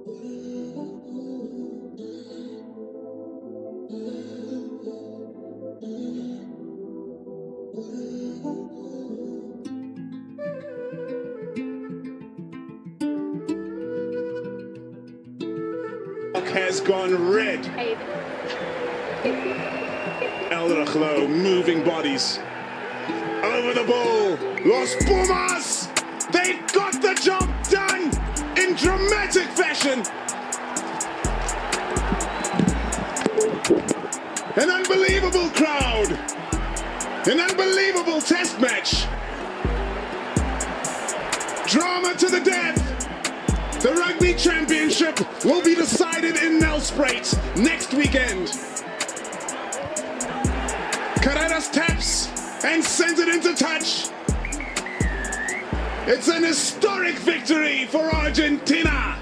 Has gone red. Allblacks moving bodies. Over the ball. Los Pumas! They got the job done in dramatic fashion. An unbelievable crowd. An unbelievable test match. Drama to the death. The Rugby Championship will be decided in Nelspruit next weekend. Carreras taps and sends it into touch. It's an historic victory for Argentina.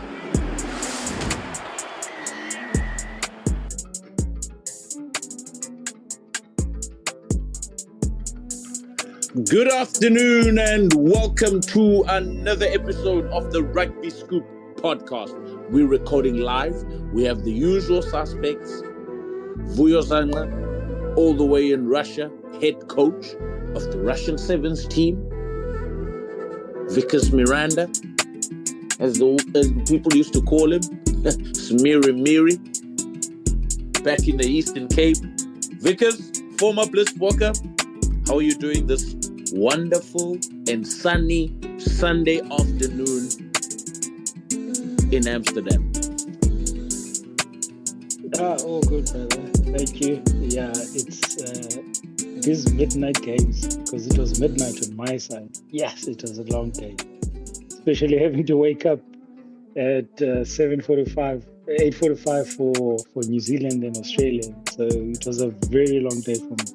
Good afternoon and welcome to another episode of the Rugby Scoop podcast. We're recording live. We have the usual suspects. Vuyo Zanga, all the way in Russia, head coach of the Russian Sevens team. Vickers Miranda, as people used to call him. Smiri Miri, back in the Eastern Cape. Vickers, former Bliss Walker, how are you doing this wonderful and sunny Sunday afternoon in Amsterdam? All good, brother. Thank you. Yeah, it's these midnight games, because it was midnight on my side. Yes, it was a long day, especially having to wake up at 7:45, 8:45 for New Zealand and Australia. So it was a very long day for me.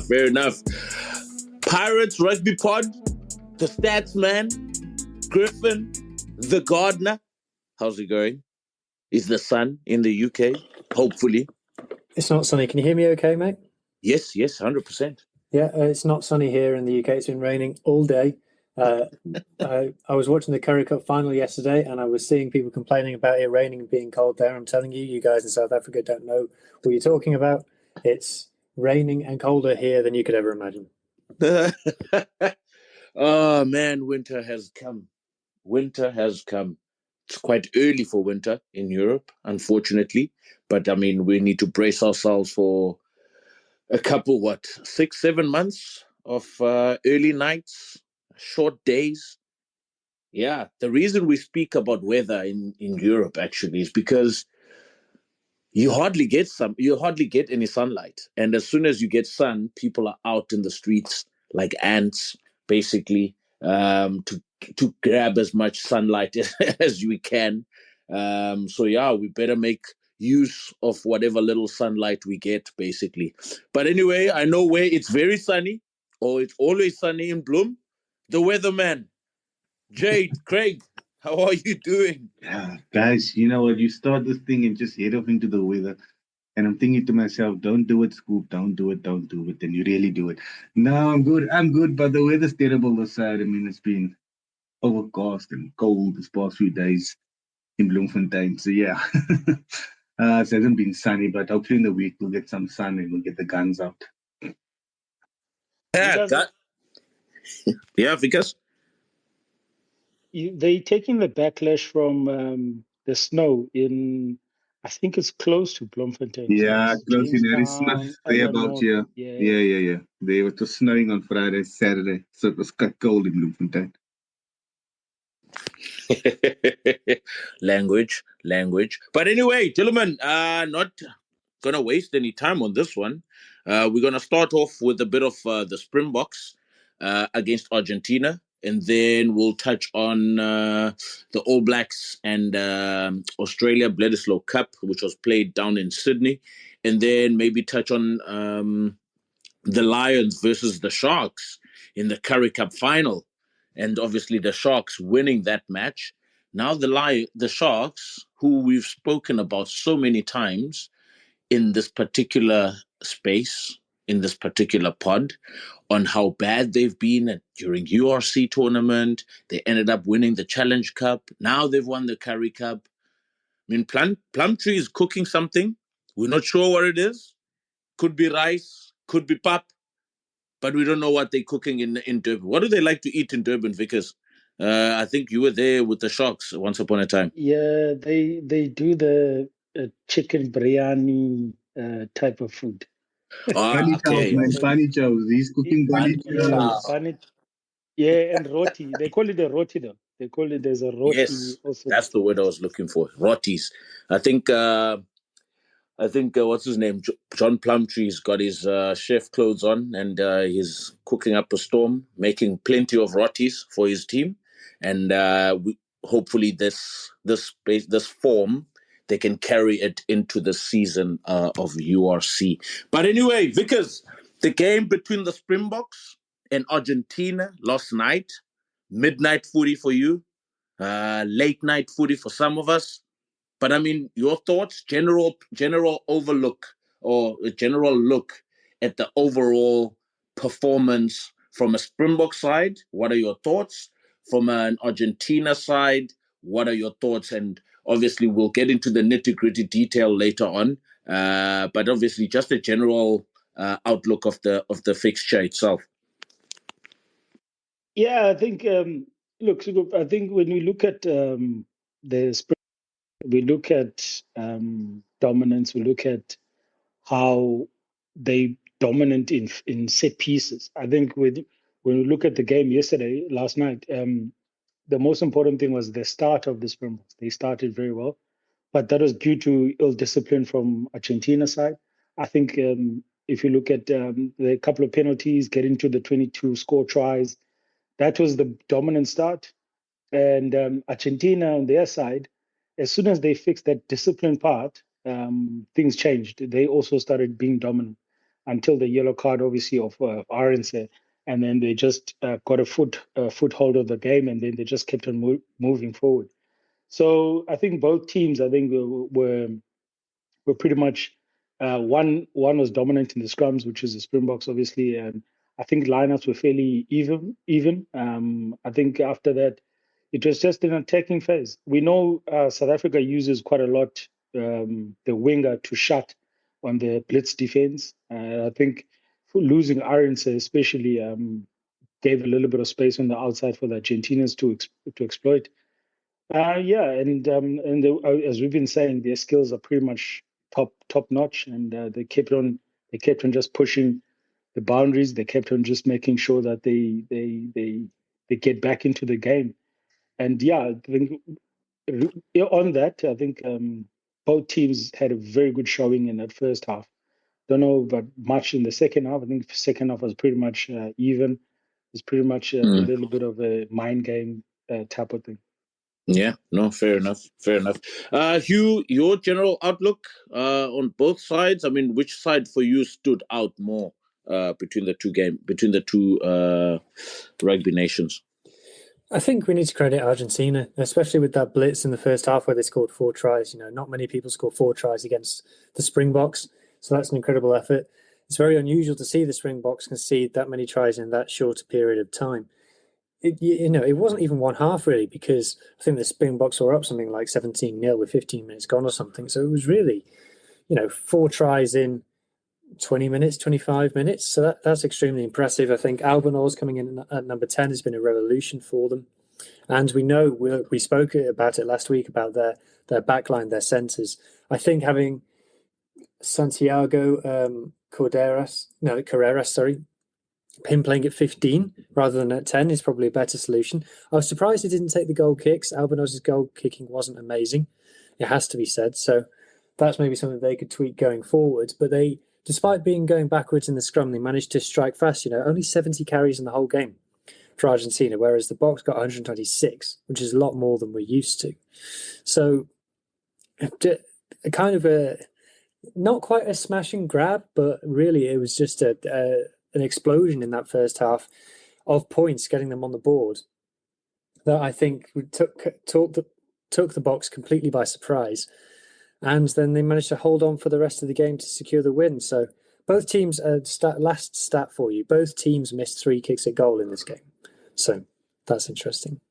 Fair enough. Pirates Rugby Pod, the stats man, Griffin, the gardener. How's it going? Is the sun in the UK? Hopefully. It's not sunny. Can you hear me okay, mate? Yes, 100%. Yeah, it's not sunny here in the UK. It's been raining all day. I was watching the Currie Cup final yesterday and I was seeing people complaining about it raining and being cold there. I'm telling you, you guys in South Africa don't know what you're talking about. It's raining and colder here than you could ever imagine. Oh, man, winter has come. Winter has come. It's quite early for winter in Europe, unfortunately. But, I mean, we need to brace ourselves for a couple, 6-7 months of early nights, short days. Yeah, the reason we speak about weather in Europe, actually, is because you hardly get any sunlight. And as soon as you get sun, people are out in the streets like ants, basically, to grab as much sunlight as we can. So yeah, we better make use of whatever little sunlight we get, basically. But anyway, I know where it's very sunny, or it's always sunny in Bloem. The weatherman, Jade, Craig, how are you doing? Yeah, guys, you know what? You start this thing and just head off into the weather. And I'm thinking to myself, don't do it, Scoop, don't do it. And you really do it. No, I'm good, but the weather's terrible this side. I mean, it's been overcast and cold this past few days in Bloemfontein. So yeah, it hasn't been sunny, but hopefully in the week we'll get some sun and we'll get the guns out. Yeah, because They taking the backlash from the snow in, I think it's close to Bloemfontein. Yeah, So close in there. It's Jamestown, there about here. Yeah. They were just snowing on Friday, Saturday. So it was quite cold in Bloemfontein. language. But anyway, gentlemen, not going to waste any time on this one. We're going to start off with a bit of the Springboks against Argentina. And then we'll touch on the Allblacks and Australia Bledisloe Cup, which was played down in Sydney. And then maybe touch on the Lions versus the Sharks in the Currie Cup final. And obviously the Sharks winning that match. Now the Sharks, who we've spoken about so many times in this particular space, in this particular pod on how bad they've been during URC tournament. They ended up winning the Challenge Cup. Now they've won the Currie Cup. I mean, Plumtree is cooking something. We're not sure what it is. Could be rice, could be pap, but we don't know what they're cooking in Durban. What do they like to eat in Durban, Vickers? I think you were there with the Sharks once upon a time. Yeah, they do the chicken biryani type of food. Bunny chows, Okay. man. Bunny chows. He's cooking bunny chows. Bunny, yeah, and roti. They call it a roti though. They call it, there's a roti Yes, also. that's the word I was looking for. Rotis. I think what's his name? John Plumtree's got his chef clothes on, and he's cooking up a storm, making plenty of rotis for his team, and hopefully this form they can carry it into the season of URC. But anyway, Vickers, the game between the Springboks and Argentina last night, midnight footy for you, late night footy for some of us. But I mean, your thoughts, general overlook or a general look at the overall performance from a Springbok side. What are your thoughts? From an Argentina side, what are your thoughts? And obviously, we'll get into the nitty-gritty detail later on. But obviously, just a general outlook of the fixture itself. Yeah, I think look, I think when we look at we look at dominance, we look at how they dominant in set pieces. I think when we look at the game last night, the most important thing was the start of the Springboks. They started very well, but that was due to ill discipline from Argentina side. I think if you look at the couple of penalties, getting to the 22 score tries, that was the dominant start. And Argentina on their side, as soon as they fixed that discipline part, things changed. They also started being dominant until the yellow card, obviously, of Arendse. And then they just got a foothold of the game, and then they just kept on moving forward. So I think both teams, were pretty much one was dominant in the scrums, which is the Springboks, obviously, and I think lineups were fairly even. I think after that, it was just an attacking phase. We know South Africa uses quite a lot the winger to shut on the blitz defense. I think for losing Arendse especially gave a little bit of space on the outside for the Argentinians to exploit. Yeah, as we've been saying, their skills are pretty much top notch, and they kept on just pushing the boundaries. They kept on just making sure that they get back into the game. And yeah, I think on that, I think both teams had a very good showing in that first half. Don't know about much in the second half. I think the second half was pretty much even. It's pretty much a little bit of a mind game type of thing. Yeah, no, fair enough. Fair enough. Hugh, your general outlook on both sides. I mean, which side for you stood out more between the two rugby nations? I think we need to credit Argentina, especially with that blitz in the first half where they scored 4 tries. You know, not many people score 4 tries against the Springboks, so that's an incredible effort. It's very unusual to see the Springboks concede that many tries in that short a period of time. It wasn't even one half really, because I think the Springboks were up something like 17-0 with 15 minutes gone or something. So it was really, 4 tries in 20 minutes, 25 minutes. So that's extremely impressive. I think Albanese coming in at number 10 has been a revolution for them. And we know, we spoke about it last week, about their backline, their centres. I think having Santiago Carreras, him playing at 15 rather than at 10 is probably a better solution. I was surprised he didn't take the goal kicks. Albanese's goal kicking wasn't amazing, it has to be said. So that's maybe something they could tweak going forward. But they, despite going backwards in the scrum, they managed to strike fast. Only 70 carries in the whole game for Argentina, whereas the Boks got 126, which is a lot more than we're used to. So kind of not quite a smash and grab, but really it was just an explosion in that first half of points, getting them on the board, that I think took the Boks completely by surprise. And then they managed to hold on for the rest of the game to secure the win. So both teams, last stat for you, both teams missed 3 kicks at goal in this game. So that's interesting.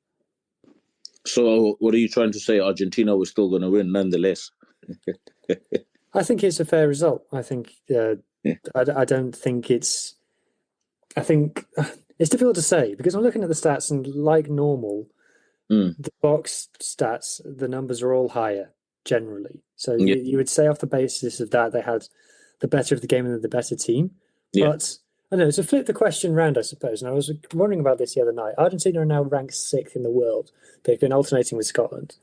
So what are you trying to say? Argentina was still going to win nonetheless? I think it's a fair result. I think I don't think it's... I think it's difficult to say because I'm looking at the stats and like normal, the box stats, the numbers are all higher generally. So you would say off the basis of that they had the better of the game and the better team. Yeah. But I don't know, to flip the question round, I suppose, and I was wondering about this the other night. Argentina are now ranked 6th in the world. They've been alternating with Scotland.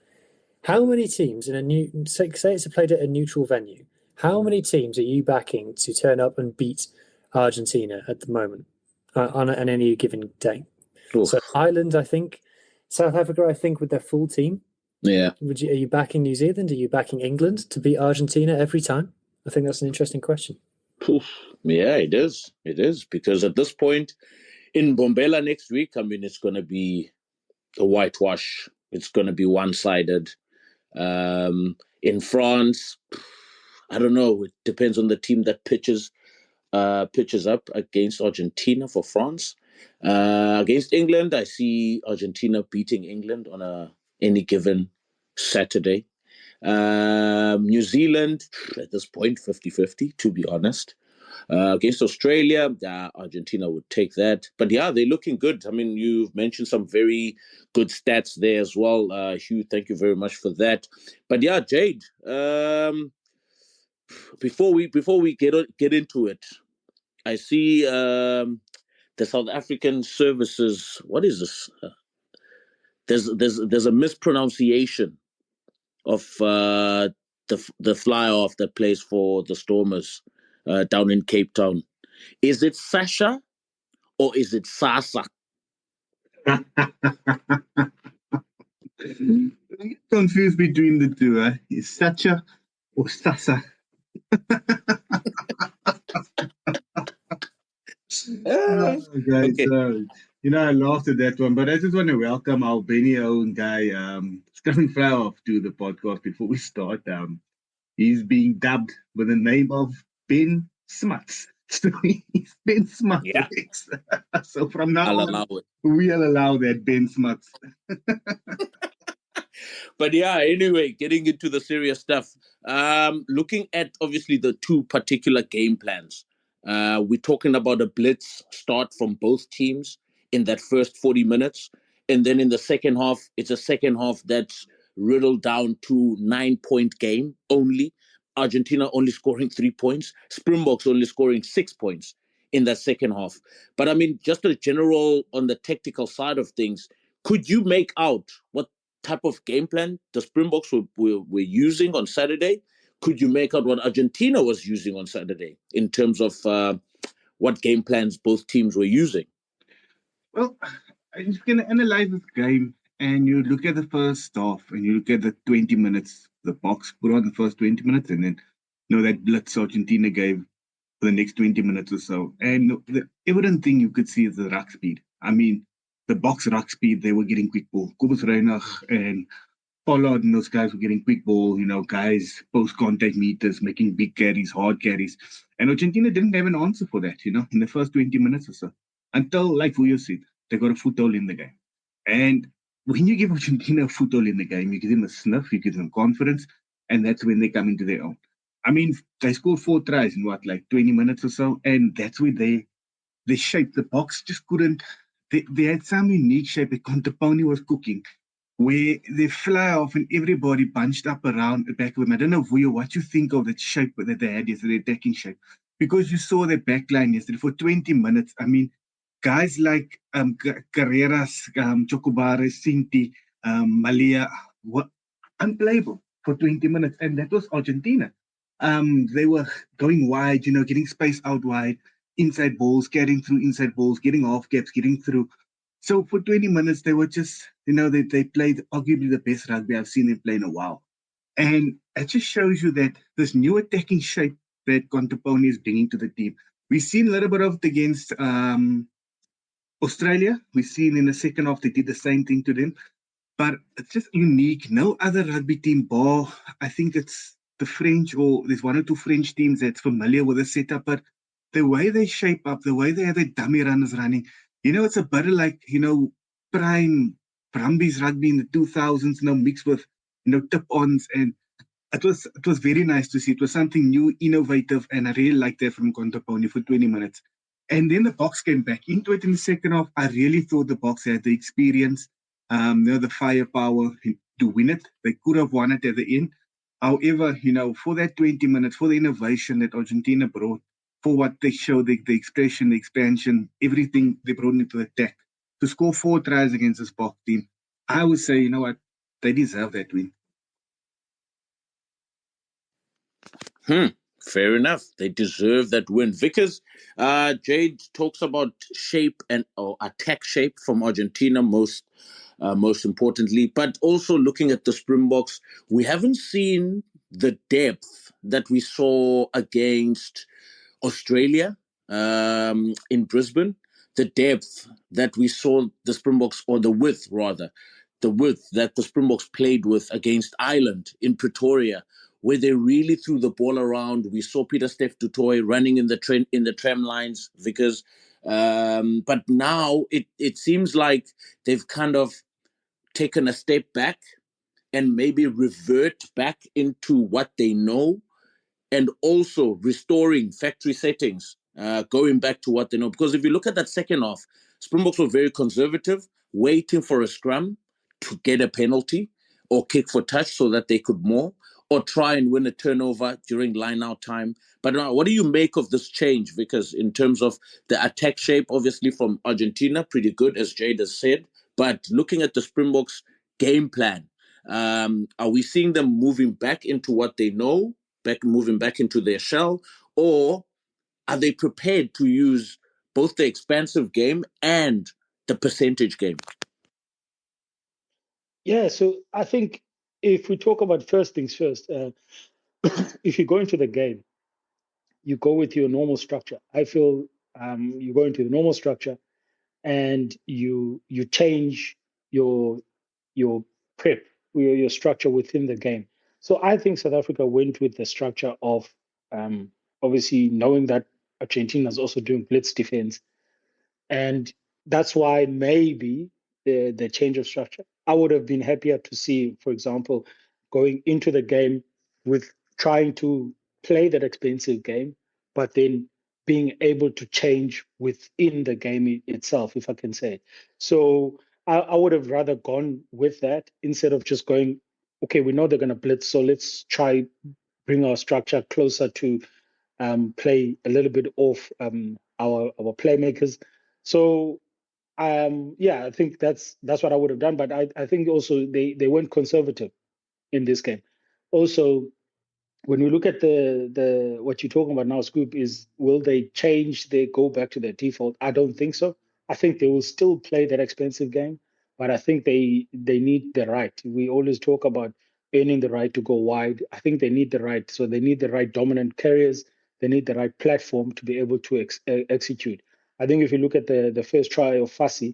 How many teams in a say it's played at a neutral venue, how many teams are you backing to turn up and beat Argentina at the moment on any given day? Oof. So Ireland, I think. South Africa, I think, with their full team. Yeah. Are you backing New Zealand? Are you backing England to beat Argentina every time? I think that's an interesting question. Oof. Yeah, it is. It is. Because at this point, in Bombela next week, I mean, it's going to be a whitewash. It's going to be one-sided. In France, I don't know. It depends on the team that pitches up against Argentina for France. Against England, I see Argentina beating England on any given Saturday. New Zealand, at this point, 50-50, to be honest. Against Australia, Argentina would take that. But yeah, they're looking good. I mean, you've mentioned some very good stats there as well. Hugh, thank you very much for that. But yeah, Jade, before we get into it, I see the South African services. What is this? There's a mispronunciation of the fly off that plays for the Stormers down in Cape Town. Is it Sasha or is it Sasa? Confused between the two. Is Sacha or Sasa? Guys, Okay. I laughed at that one, but I just want to welcome our Benny own guy, Stephen Flower, to the podcast before we start. He's being dubbed with the name of Ben Smuts. So he's Ben Smuts. Yeah. So from now I'll on, allow it. we'll allow that Ben Smuts. But yeah, anyway, getting into the serious stuff. Looking at obviously the two particular game plans. We're talking about a blitz start from both teams in that first 40 minutes. And then in the second half, it's a second half that's riddled down to 9-point game only. Argentina only scoring 3 points. Springboks only scoring 6 points in that second half. But I mean, just a general on the tactical side of things, could you make out what type of game plan the Springboks were using on Saturday? Could you make out what Argentina was using on Saturday in terms of what game plans both teams were using? Well, I'm just going to analyze this game, and you look at the first half, and you look at the 20 minutes, the box put on the first 20 minutes, and then that blitz Argentina gave for the next 20 minutes or so. And the evident thing you could see is the ruck speed. I mean, the box ruck speed, they were getting quick ball. Kobus Reinach and Pollard and those guys were getting quick ball, guys, post-contact meters, making big carries, hard carries. And Argentina didn't have an answer for that, in the first 20 minutes or so. Until, like Vuyo said, they got a foothold in the game. And when you give Argentina a foothold in the game, you give them a sniff, you give them confidence, and that's when they come into their own. I mean, they scored 4 tries in 20 minutes or so, and that's where they shaped the box. Just couldn't. They had some unique shape that Contepone was cooking, where they fly off and everybody bunched up around the back of them. I don't know, Vuyo, what you think of that shape that they had yesterday, attacking shape, because you saw their backline yesterday for 20 minutes. I mean, guys like Carreras, Chocobare, Sinti, Malia were unplayable for 20 minutes, and that was Argentina. They were going wide, getting space out wide, inside balls, carrying through inside balls, getting off gaps, getting through. So for 20 minutes, they were just, they played arguably the best rugby I've seen them play in a while. And it just shows you that this new attacking shape that Contepone is bringing to the team. We've seen a little bit of it against Australia. We've seen in the second half, they did the same thing to them. But it's just unique. No other rugby team bar. I think it's the French, or there's 1 or 2 French teams that's familiar with the setup, but the way they shape up, the way they have their dummy runners running, it's a bit like, prime Brumbies rugby in the 2000s, mixed with, tip-ons. And it was very nice to see. It was something new, innovative, and I really liked that from Contoponi for 20 minutes. And then the Boks came back into it in the second half. I really thought the Boks had the experience, the firepower to win it. They could have won it at the end. However, for that 20 minutes, for the innovation that Argentina brought, for what they showed, the expression, the expansion, everything they brought into the attack, to score 4 tries against this Boks team, I would say, you know what, they deserve that win. Fair enough. They deserve that win. Vickers, Jade talks about shape or attack shape from Argentina most importantly, but also looking at the Springboks, we haven't seen the depth that we saw against Australia in Brisbane. The depth that we saw the Springboks, or the width that the Springboks played with against Ireland in Pretoria, where they really threw the ball around. We saw Pieter-Steph du Toit running in the tram lines, Vickers. But now it seems like they've kind of taken a step back and maybe revert back into what they know, and also restoring factory settings, going back to what they know. Because if you look at that second half, Springboks were very conservative, waiting for a scrum to get a penalty or kick for touch so that they could more, or try and win a turnover during line-out time. But now, what do you make of this change? Because in terms of the attack shape, obviously from Argentina, pretty good, as Jade has said. But looking at the Springboks game plan, are we seeing them moving back into what they know, moving back into their shell, or are they prepared to use both the expansive game and the percentage game? Yeah, so I think if we talk about first things first, if you go into the game, you go with your normal structure. I feel you go into the normal structure and you change your prep, your structure within the game. So I think South Africa went with the structure of obviously knowing that Argentina is also doing blitz defense, and that's why maybe the change of structure. I would have been happier to see, for example, going into the game with trying to play that expensive game, but then being able to change within the game itself, if I can say. So I would have rather gone with that instead of just going, okay, we know they're going to blitz, so let's try bring our structure closer to play a little bit off our playmakers. So yeah, I think that's what I would have done. But I think also they went conservative in this game. Also, when we look at the what you're talking about now, Scoop, is will they change? They go back to their default? I don't think so. I think they will still play that expensive game, but I think they need the right. We always talk about earning the right to go wide. I think they need the right. So they need the right dominant carriers. They need the right platform to be able to execute. I think if you look at the first try of Fassi,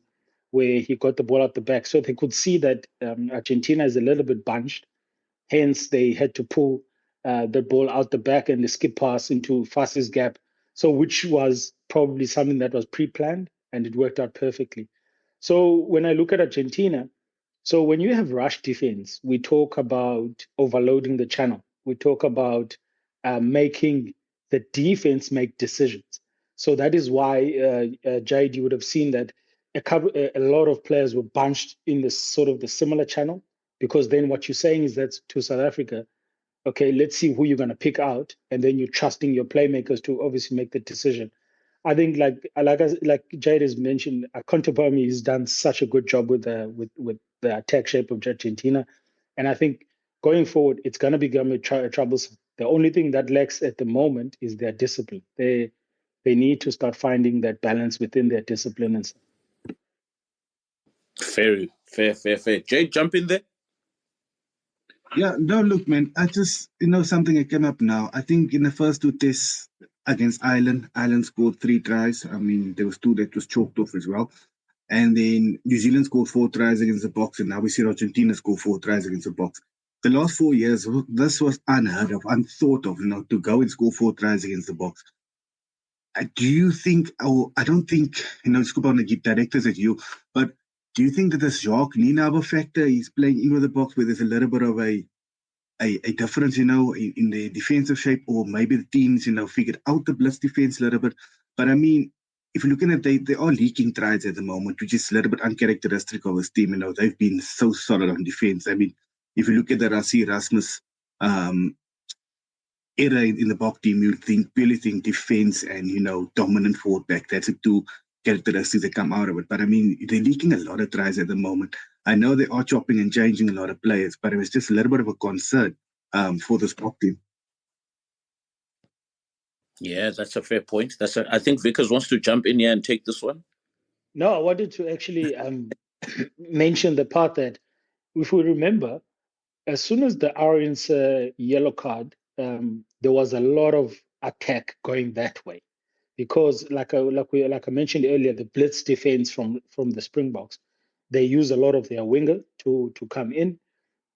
where he got the ball out the back, so they could see that Argentina is a little bit bunched. Hence, they had to pull the ball out the back and the skip pass into Fassi's gap. So, which was probably something that was pre-planned, and it worked out perfectly. So, when I look at Argentina, so when you have rush defense, we talk about overloading the channel. We talk about making the defense make decisions. So that is why, Jade, you would have seen that a lot of players were bunched in this sort of the similar channel, because then what you're saying is that to South Africa, okay, let's see who you're going to pick out, and then you're trusting your playmakers to obviously make the decision. I think, like Jade has mentioned, Contoponi has done such a good job with the attack shape of Argentina, and I think going forward, it's going to become troublesome. The only thing that lacks at the moment is their discipline. They need to start finding that balance within their discipline and stuff. Fair. Jade, jump in there. Yeah, no, look, man, I just, something that came up now. I think in the first 2 tests against Ireland scored 3 tries. I mean, there was 2 that was chalked off as well. And then New Zealand scored 4 tries against the Boks, and now we see Argentina score 4 tries against the Boks. The last 4 years, this was unheard of, unthought of, to go and score 4 tries against the Boks. Do you think, I don't think, Scoop, I want to give directors at you, but do you think that the Mzwakhe Nkosi factor is playing in with the box where there's a little bit of a difference, in the defensive shape, or maybe the teams, figured out the blitz defense a little bit? But I mean, if you're looking at they are leaking tries at the moment, which is a little bit uncharacteristic of this team. They've been so solid on defense. I mean, if you look at the Rassie Erasmus era in the Bok team, you really think defense and, dominant forward back. That's the two characteristics that come out of it. But I mean, they're leaking a lot of tries at the moment. I know they are chopping and changing a lot of players, but it was just a little bit of a concern for this Bok team. Yeah, that's a fair point. I think Vickers wants to jump in here and take this one. No, I wanted to actually mention the part that, if we remember, as soon as the Arians yellow card, there was a lot of attack going that way, because like I mentioned earlier, the blitz defense from the Springboks, they use a lot of their winger to come in,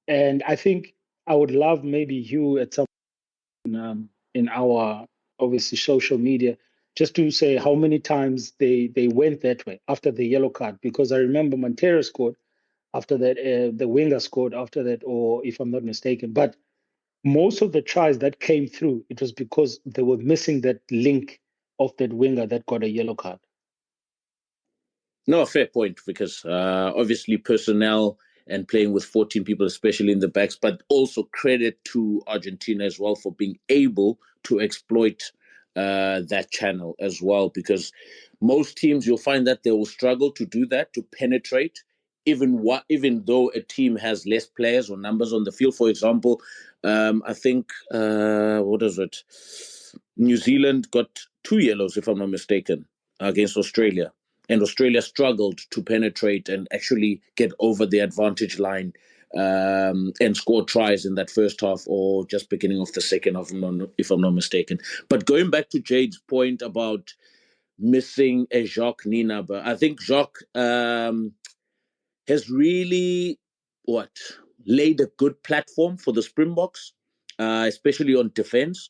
and I think I would love maybe you at some in our obviously social media just to say how many times they went that way after the yellow card, because I remember Montero scored after that, the winger scored after that, or if I'm not mistaken. But most of the tries that came through, it was because they were missing that link of that winger that got a yellow card. No, fair point, because obviously personnel and playing with 14 people, especially in the backs, but also credit to Argentina as well for being able to exploit that channel as well, because most teams, you'll find that they will struggle to do that, to penetrate, even though a team has less players or numbers on the field. For example, I think, what is it? New Zealand got 2 yellows, if I'm not mistaken, against Australia. And Australia struggled to penetrate and actually get over the advantage line and score tries in that first half, or just beginning of the second half, if I'm not mistaken. But going back to Jade's point about missing a Mzwakhe Nkosi, I think Mzwakhe has really laid a good platform for the Springboks, especially on defense.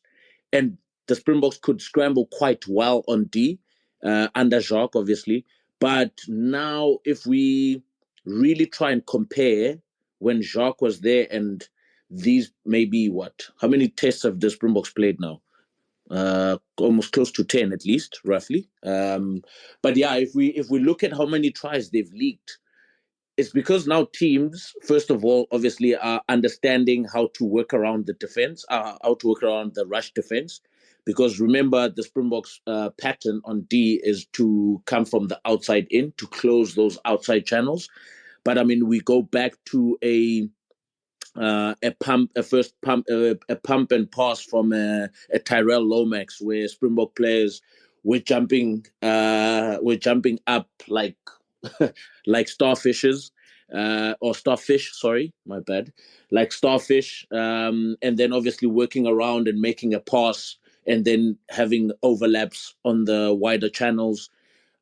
And the Springboks could scramble quite well on D, under Mzwakhe, obviously. But now, if we really try and compare when Mzwakhe was there and these, maybe how many tests have the Springboks played now? Almost close to 10 at least, roughly. But yeah, if we look at how many tries they've leaked, it's because now teams, first of all, obviously are understanding how to work around the defense, how to work around the rush defense. Because remember, the Springboks pattern on D is to come from the outside in, to close those outside channels. But I mean, we go back to a pump and pass from a Tyrell Lomax, where Springbok players were jumping up like like starfishes, or starfish, sorry, my bad, like starfish, and then obviously working around and making a pass, and then having overlaps on the wider channels.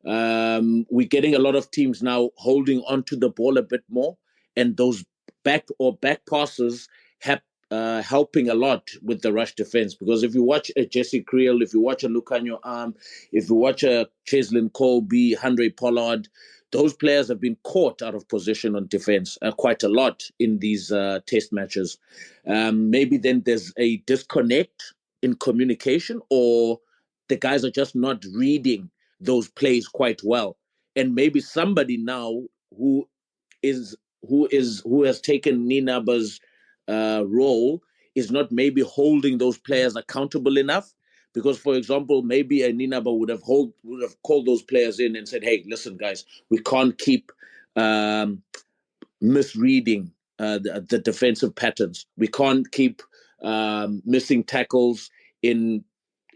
We're getting a lot of teams now holding onto the ball a bit more, and those back passes helping a lot with the rush defense. Because if you watch a Jesse Creel, if you watch a Lucanio Arm, if you watch a Cheslin Colby, Andre Pollard, those players have been caught out of position on defense quite a lot in these test matches. Maybe then there's a disconnect in communication, or the guys are just not reading those plays quite well. And maybe somebody now who has taken Ninaba's role is not maybe holding those players accountable enough. Because, for example, maybe a Ninaba would have called those players in and said, "Hey, listen, guys, we can't keep misreading the defensive patterns. We can't keep missing tackles in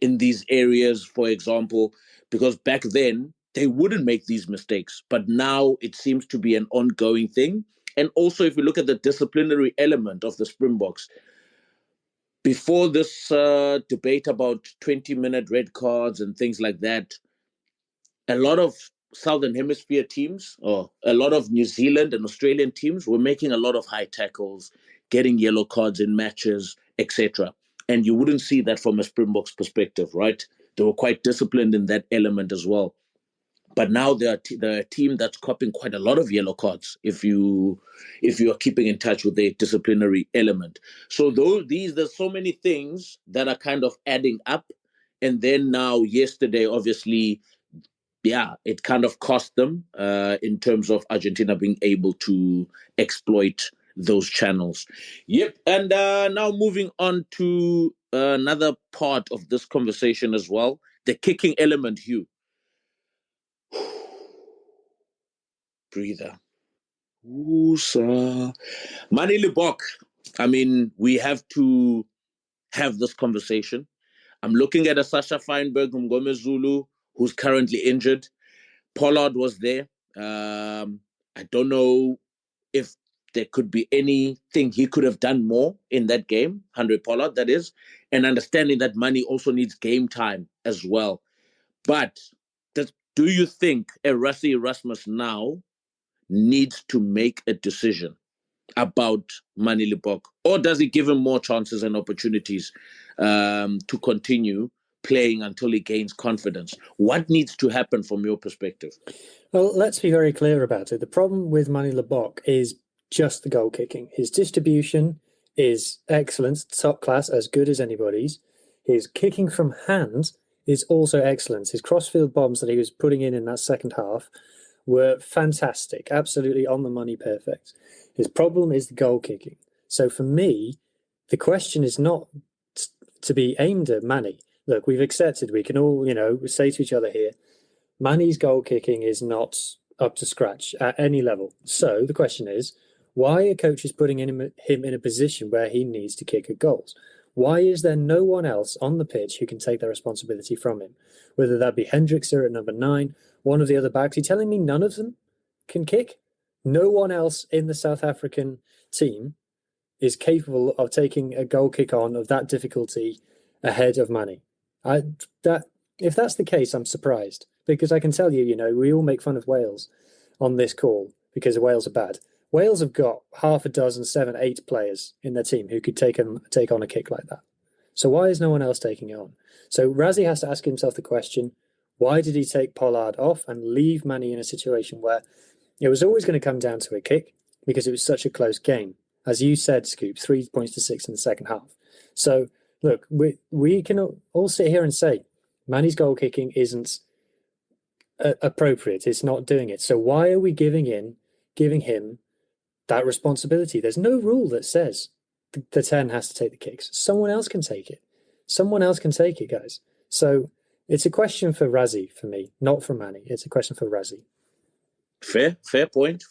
these areas, for example," because back then they wouldn't make these mistakes. But now it seems to be an ongoing thing. And also, if you look at the disciplinary element of the Springboks, before this debate about 20-minute red cards and things like that, a lot of Southern Hemisphere teams, or a lot of New Zealand and Australian teams, were making a lot of high tackles, getting yellow cards in matches, etc. And you wouldn't see that from a Springboks perspective, right? They were quite disciplined in that element as well. But now they're a team that's copping quite a lot of yellow cards if you are keeping in touch with their disciplinary element. So there's so many things that are kind of adding up. And then now yesterday, obviously, yeah, it kind of cost them in terms of Argentina being able to exploit those channels. Yep. And now moving on to another part of this conversation as well, the kicking element, Hugh. Breather. Mani Libok. I mean, we have to have this conversation. I'm looking at a Sasha Feinberg from Gomez Zulu, who's currently injured. Pollard was there. I don't know if there could be anything he could have done more in that game, Andre Pollard, that is, and understanding that Mani also needs game time as well. But do you think Rassie Erasmus now needs to make a decision about Mani Libok, or does he give him more chances and opportunities to continue playing until he gains confidence? What needs to happen from your perspective? Well, let's be very clear about it. The problem with Mani Libok is just the goal kicking. His distribution is excellent, top class, as good as anybody's. His kicking from hand is also excellent. His crossfield bombs that he was putting in that second half were fantastic, absolutely on the money, perfect. His problem is the goal kicking. So for me, the question is not to be aimed at Mani. Look, we've accepted, we can all, say to each other here, Mani's goal kicking is not up to scratch at any level. So the question is, why are coaches putting him in a position where he needs to kick at goals? Why is there no one else on the pitch who can take that responsibility from him? Whether that be Hendrikse at number 9, one of the other backs. Are you telling me none of them can kick? No one else in the South African team is capable of taking a goal kick on of that difficulty ahead of Mani. If that's the case, I'm surprised, because I can tell you, we all make fun of Wales on this call because Wales are bad. Wales have got half a dozen, 7, 8 players in their team who could take on a kick like that. So why is no one else taking it on? So Rassie has to ask himself the question, why did he take Pollard off and leave Mani in a situation where it was always going to come down to a kick because it was such a close game? As you said, Scoop, 3 points to 6 in the second half. So, look, we can all sit here and say Mani's goal kicking isn't appropriate. It's not doing it. So why are we giving him that responsibility? There's no rule that says the 10 has to take the kicks. Someone else can take it. Someone else can take it, guys. So it's a question for Rassie, for me, not for Mani. It's a question for Rassie. Fair point.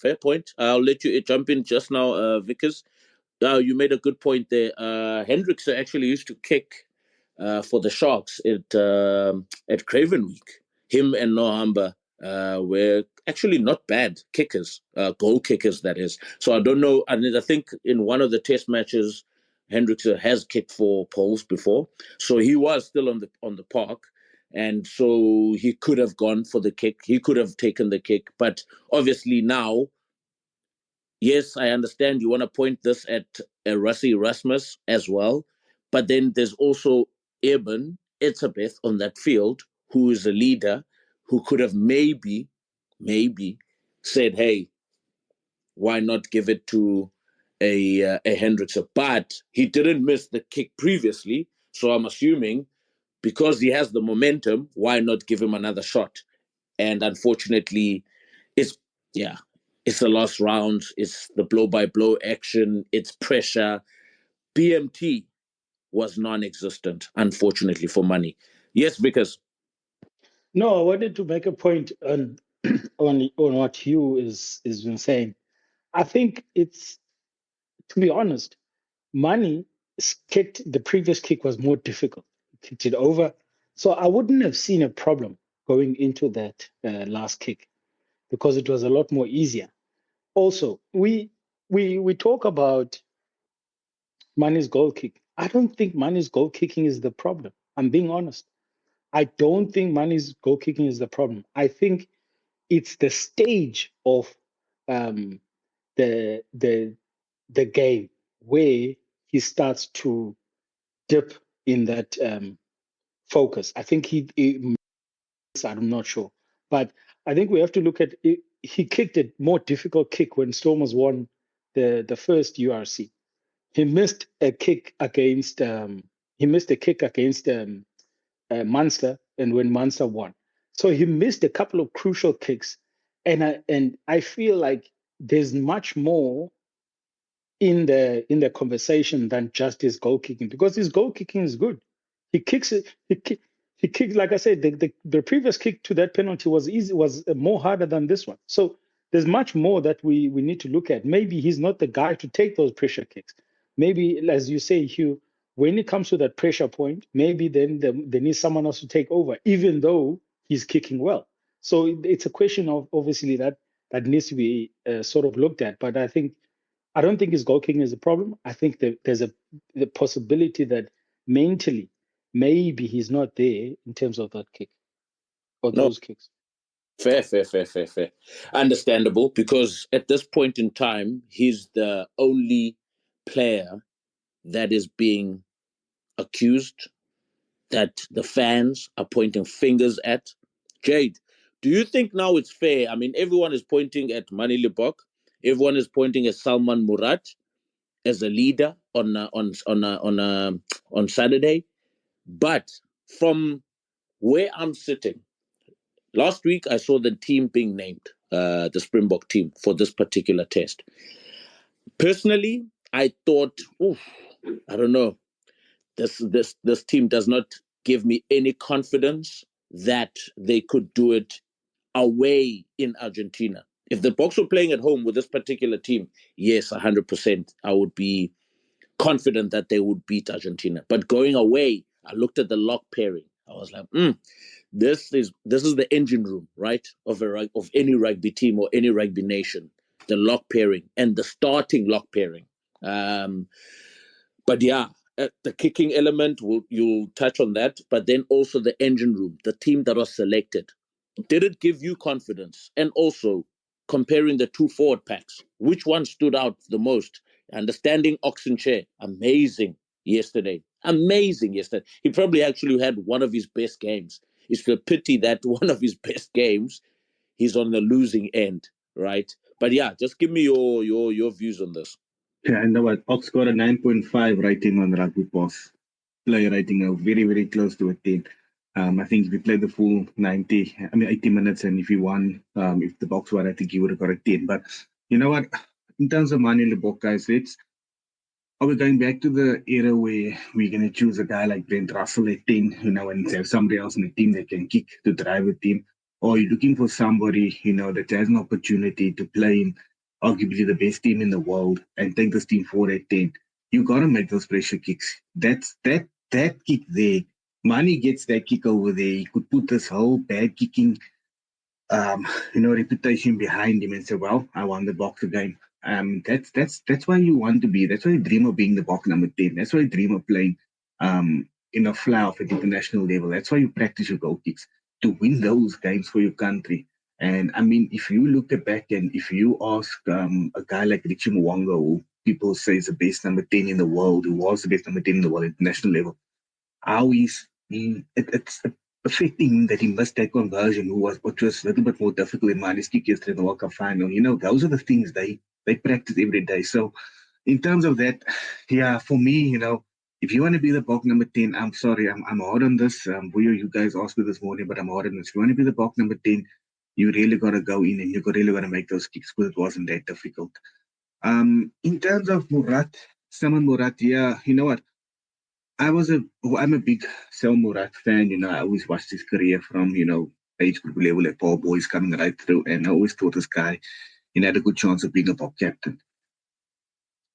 I'll let you jump in just now, Vickers. You made a good point there. Hendrikse actually used to kick for the Sharks at Craven Week. Him and Nohamba were actually not bad kickers, goal kickers, that is. So I don't know. I think in one of the test matches, Hendrikse has kicked for poles before. So he was still on the park. And so he could have gone for the kick. He could have taken the kick. But obviously now, yes, I understand you want to point this at Rassie Erasmus as well. But then there's also Eben Etzebeth on that field, who is a leader, who could have maybe said, hey, why not give it to a Hendrikse? But he didn't miss the kick previously. So I'm assuming because he has the momentum, why not give him another shot? And unfortunately, it's the last round. It's the blow-by-blow action. It's pressure. BMT was non-existent, unfortunately, for Mani. Yes, because... No, I wanted to make a point on what Hugh is been saying. I think it's, to be honest, Mani kicked, the previous kick was more difficult. He kicked it over. So I wouldn't have seen a problem going into that last kick because it was a lot more easier. Also, we talk about Mani's goal kick. I don't think Mani's goal kicking is the problem. I'm being honest. I don't think Mani's goal kicking is the problem. I think it's the stage of the game where he starts to dip in that focus. I think I'm not sure. But I think we have to look at it. He kicked a more difficult kick when Stormers won the first URC. He missed a kick against Munster, and when Munster won. So he missed a couple of crucial kicks. And I feel like there's much more in the conversation than just his goal kicking, because his goal kicking is good. He kicks it. He kicked, like I said, the previous kick to that penalty was more harder than this one. So there's much more that we need to look at. Maybe he's not the guy to take those pressure kicks. Maybe, as you say, Hugh, when it comes to that pressure point, maybe then they need someone else to take over, even though he's kicking well. So it's a question of, obviously, that needs to be sort of looked at. But I don't think his goal kicking is a problem. I think that there's the possibility that mentally, maybe he's not there in terms of that kick or No, those kicks. fair. Understandable, because at this point in time, he's the only player that is being accused, that the fans are pointing fingers at. Jade, do you think now it's fair? I mean, everyone is pointing at Mani Libok. Everyone is pointing at Salman Murat as a leader on Saturday. But from where I'm sitting, last week I saw the team being named, the Springbok team for this particular test. Personally, I thought, I don't know, this team does not give me any confidence that they could do it away in Argentina. If the Boks were playing at home with this particular team, yes, 100%, I would be confident that they would beat Argentina. But going away, I looked at the lock pairing. I was like, this is the engine room, right, of any rugby team or any rugby nation. The lock pairing and the starting lock pairing. But yeah, the kicking element, you'll touch on that. But then also the engine room, the team that was selected. Did it give you confidence? And also comparing the two forward packs, which one stood out the most? Understanding Oxenchair, amazing yesterday. He probably actually had one of his best games. It's a pity that one of his best games, he's on the losing end, right? But yeah, just give me your views on this. Yeah, I know what. Ox scored a 9.5 rating on Rugby Boss. Player rating very, very close to a 10. I think if he played the full 80 minutes, and if he won, if the Boks won, I think he would have got a 10. But you know what? In terms of Mani Libok, guys, are we going back to the era where we're going to choose a guy like Brent Russell at 10, and have somebody else in the team that can kick to drive a team? Or are you looking for somebody, that has an opportunity to play in arguably the best team in the world and take this team forward at 10? You got to make those pressure kicks. That kick there, Mani gets that kick over there. He could put this whole bad kicking, reputation behind him and say, well, I won the Boks game. That's why you want to be. That's why you dream of being the Boks number 10. That's why you dream of playing, fly off at international level. That's why you practice your goal kicks, to win those games for your country. And I mean, if you look back and if you ask a guy like Richie Mwanga, who people say is the best number 10 in the world, who was the best number 10 in the world at national level, how it's affecting him that he missed that conversion, which was a little bit more difficult in Mani's kick yesterday in the World Cup final. Those are the things they practice every day. So in terms of that, yeah, for me, if you want to be the Bok number 10, I'm sorry, I'm hard on this. You guys asked me this morning, but I'm hard on this. If you want to be the Bok number 10, you really got to go in and you really got to make those kicks, because it wasn't that difficult. In terms of Salman Murat, yeah, you know what? I'm a big Salman Murat fan. I always watched his career from, age group level at Paul Boys coming right through. And I always thought this guy, had a good chance of being a Bok captain.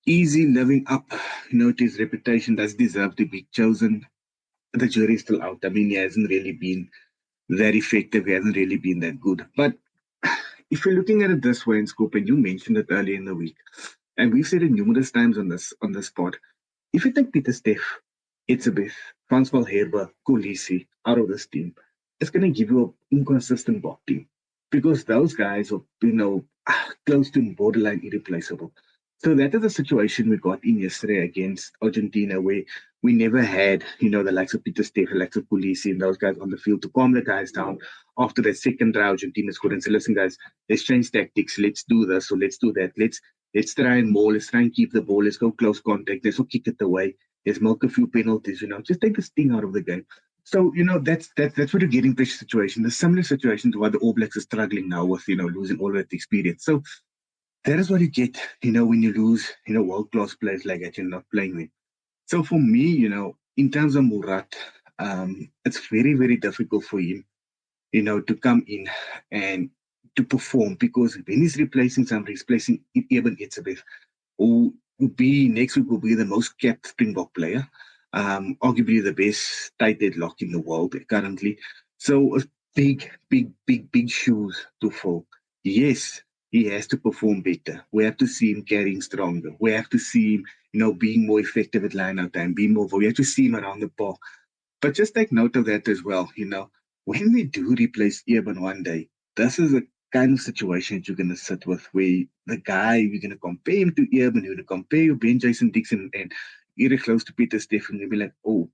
Easy living up, to his reputation, does deserve to be chosen. The jury's still out. I mean, he hasn't really been that effective. He hasn't really been that good. But if you're looking at it this way in Scoop, and you mentioned it earlier in the week, and we've said it numerous times on this pod, if you take Peter Steff, Itzebeth, Francois Herber, Kolisi out of this team, it's going to give you an inconsistent Bok team, because those guys are, close to borderline irreplaceable. So that is the situation we got in yesterday against Argentina, where we never had, the likes of Peter Steph, the likes of Polisi and those guys on the field to calm the guys down. After that second draw, Argentina scored and said, listen, guys, let's change tactics. Let's do this or let's do that. Let's try and maul. Let's try and keep the ball. Let's go close contact. Let's not kick it away. Let's milk a few penalties, just take the sting out of the game. So, that's what you get in pressure situation. The similar situation to what the All Blacks are struggling now with, losing all that experience. So that is what you get, when you lose, world-class players like that, you're not playing with. So for me, in terms of Murat, it's very, very difficult for him, to come in and to perform, because when he's replacing somebody, he's replacing Eben Etzebeth, who will be next week will be the most capped Springbok player, arguably the best tight deadlock in the world currently. So big shoes to fill. Yes, he has to perform better. We have to see him carrying stronger. We have to see him, being more effective at line-out time, we have to see him around the ball. But just take note of that as well, when we do replace Eben one day, this is a kind of situation that you're going to sit with, where the guy, you're going to compare him to Eben, you're going to compare Ben Jason Dixon and Eric close to Peter Stephen, you'll be like, oh,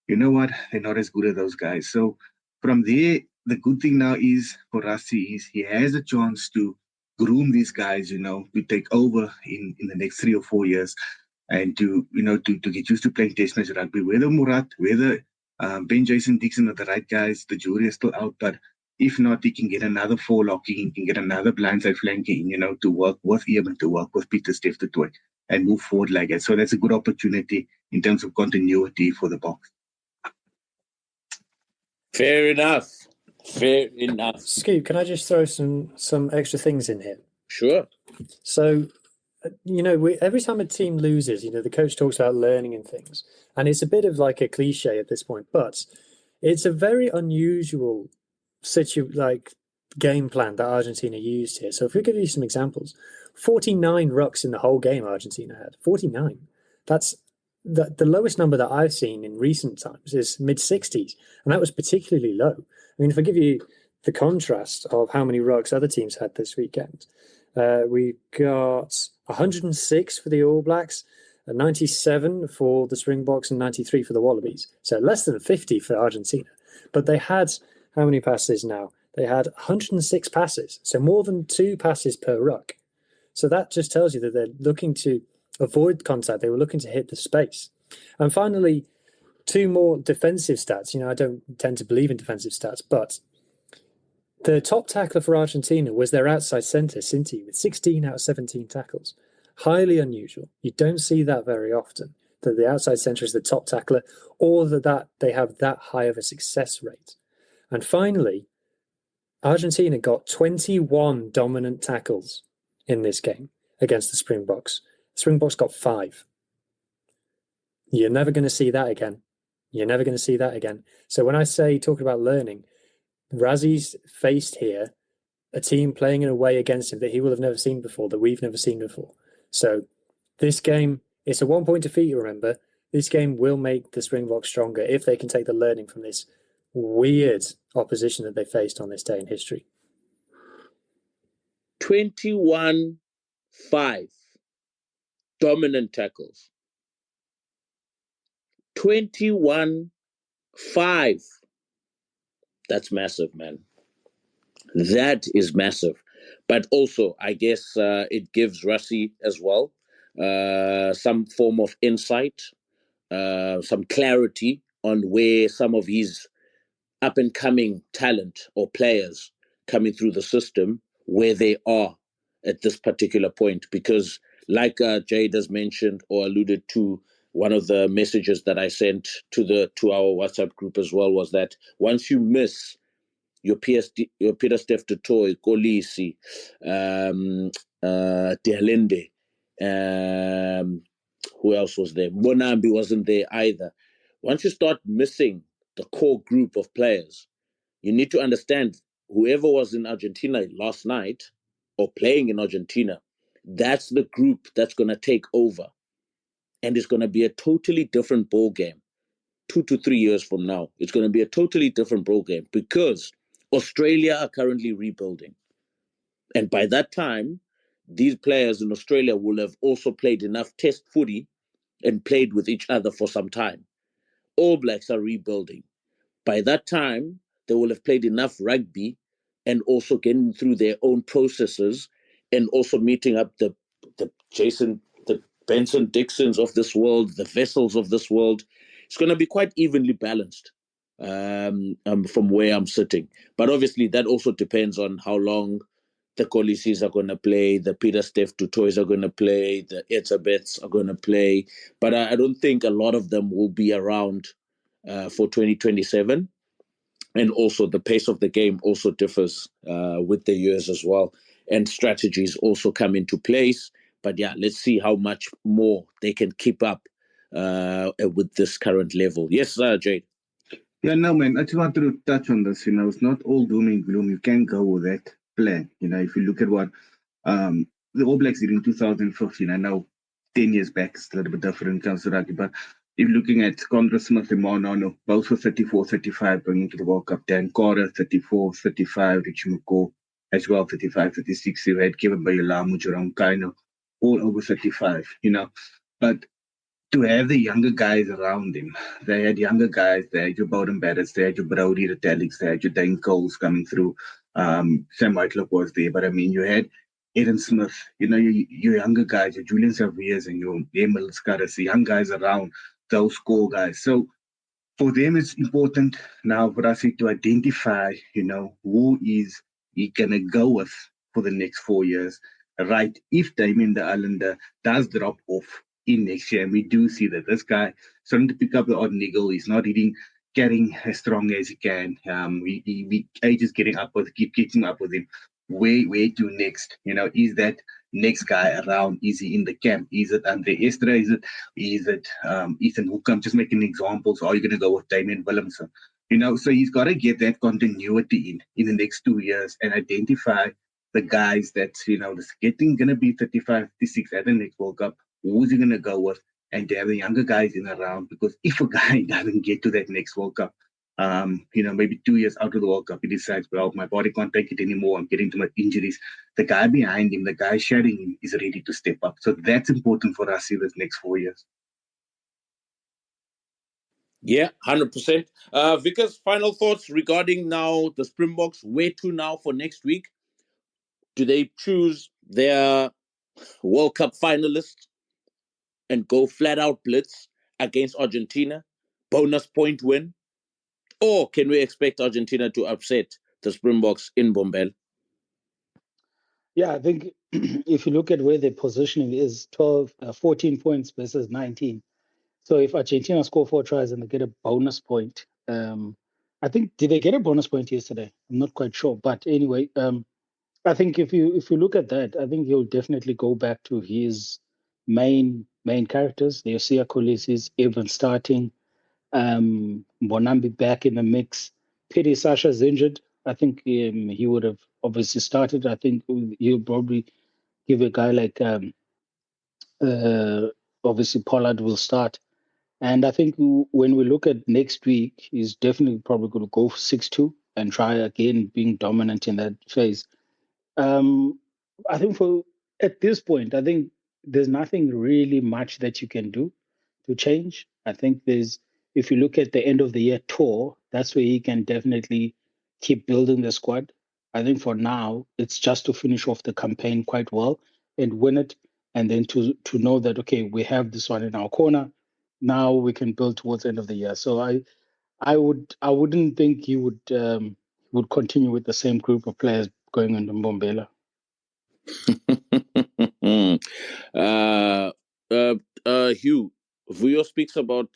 you know what? They're not as good as those guys. So from there, the good thing now is for Rassie is he has a chance to groom these guys, to take over in the next 3 or 4 years, and to get used to playing test match rugby. Whether Murat, whether Ben Jason Dixon are the right guys, the jury is still out. But if not, he can get another four-locking, he can get another blindside flanking, to work with Eben, to work with Peter Steph to Toy and move forward like that. So that's a good opportunity in terms of continuity for the Boks. Fair enough. Scoop, can I just throw some extra things in here? Sure. So, every time a team loses, the coach talks about learning and things. And it's a bit of like a cliche at this point, but it's a very unusual game plan that Argentina used here. So if we give you some examples, 49 rucks in the whole game Argentina had. 49. That's the lowest number that I've seen in recent times is mid-60s, and that was particularly low. I mean, if I give you the contrast of how many rucks other teams had this weekend, we got 106 for the All Blacks, 97 for the Springboks, and 93 for the Wallabies. So less than 50 for Argentina. But they had how many passes now? They had 106 passes, so more than 2 passes per ruck. So that just tells you that they're looking to avoid contact. They were looking to hit the space. And finally, 2 more defensive stats. I don't tend to believe in defensive stats, but the top tackler for Argentina was their outside centre, Cinti, with 16 out of 17 tackles. Highly unusual. You don't see that very often, that the outside centre is the top tackler, or that they have that high of a success rate. And finally, Argentina got 21 dominant tackles in this game against the Springboks. The Springboks got 5. You're never going to see that again. You're never going to see that again. So when I say, talking about learning, Rassie's faced here a team playing in a way against him that he will have never seen before, that we've never seen before. So this game, it's a 1-point defeat, remember. This game will make the Springboks stronger if they can take the learning from this weird opposition that they faced on this day in history. 21-5 dominant tackles. 21-5. That's massive, man. That is massive. But also, I guess it gives Rassie as well some form of insight, some clarity on where some of his up-and-coming talent or players coming through the system, where they are at this particular point. Because like Jade has mentioned or alluded to, one of the messages that I sent to our WhatsApp group as well was that once you miss your Peter Steph du Toit, Kolisi, Dealende, who else was there? Bonambi wasn't there either. Once you start missing the core group of players, you need to understand whoever was in Argentina last night or playing in Argentina, that's the group that's going to take over. And it's going to be a totally different ball game 2 to 3 years from now. It's going to be a totally different ball game because Australia are currently rebuilding. And by that time, these players in Australia will have also played enough test footy and played with each other for some time. All Blacks are rebuilding. By that time, they will have played enough rugby and also getting through their own processes and also meeting up the Benson Dixons of this world, the Vessels of this world. It's going to be quite evenly balanced from where I'm sitting. But obviously, that also depends on how long the Colises are going to play, the Peter Steph Tutoys are going to play, the Etzabets are going to play. But I don't think a lot of them will be around for 2027. And also the pace of the game also differs with the years as well. And strategies also come into place. But yeah, let's see how much more they can keep up with this current level. Yes, Jade. Yeah, no, man. I just wanted to touch on this. It's not all doom and gloom. You can go with that plan. If you look at what the All Blacks did in 2015, I know 10 years back it's a little bit different in terms of rugby, but if you're looking at Squander, Smith, and Mono, both were 34, 35 going into the World Cup. Dan Carter, 34, 35, Richie McCaw as well, 35, 36. You had Kevin Bayalamu, Jerome Kaino, all over 35, But to have the younger guys around him. They had younger guys. They had your Bowden Barretts. They had your Brody Retallics. They had your Dane Coles coming through. Sam Whitelock was there. But, you had Aaron Smith, your younger guys, your Julian Saviers and your Emil Scaris, the young guys around, those core guys. So for them, it's important now for us to identify, who is he going to go with for the next 4 years, right? If Damien the Islander does drop off in next year, and we do see that this guy starting to pick up the odd niggle, he's not carrying as strong as he can. We age is getting up with, keep catching up with him. Where to next? Is that next guy around? Is he in the camp? Is it Andre Estra? Is it Ethan Hook? I'm just making examples. Are you going to go with Damien Willemson? So he's got to get that continuity in the next 2 years and identify the guys that, that's going to be 35, 36 at the next World Cup. Who's he going to go with? And to have the younger guys in around, because if a guy doesn't get to that next World Cup, maybe 2 years out of the World Cup, he decides, well, my body can't take it anymore. I'm getting too much injuries. The guy behind him, the guy sharing him is ready to step up. So that's important for us in the next 4 years. Yeah, 100%. Vickers, final thoughts regarding now the Springboks. Where to now for next week? Do they choose their World Cup finalists and go flat out blitz against Argentina? Bonus point win? Or can we expect Argentina to upset the Springboks in Bombelle? Yeah, I think if you look at where the positioning is, 14 points versus 19. So if Argentina score 4 tries and they get a bonus point, I think, did they get a bonus point yesterday? I'm not quite sure. But anyway, I think if you look at that, I think he'll definitely go back to his main characters. The Yosiya Colises, Evan starting, Bonambi back in the mix. Pity Sasha's injured. I think he would have obviously started. I think he'll probably give a guy like obviously Pollard will start. And I think when we look at next week, he's definitely probably going to go for 6-2 and try again being dominant in that phase. I think at this point, I think there's nothing really much that you can do to change. I think if you look at the end of the year tour, that's where he can definitely keep building the squad. I think for now, it's just to finish off the campaign quite well and win it, and then to know that, okay, we have this one in our corner. Now we can build towards the end of the year. So I wouldn't think he would continue with the same group of players going into Mbombela. Hugh, Vuyo speaks about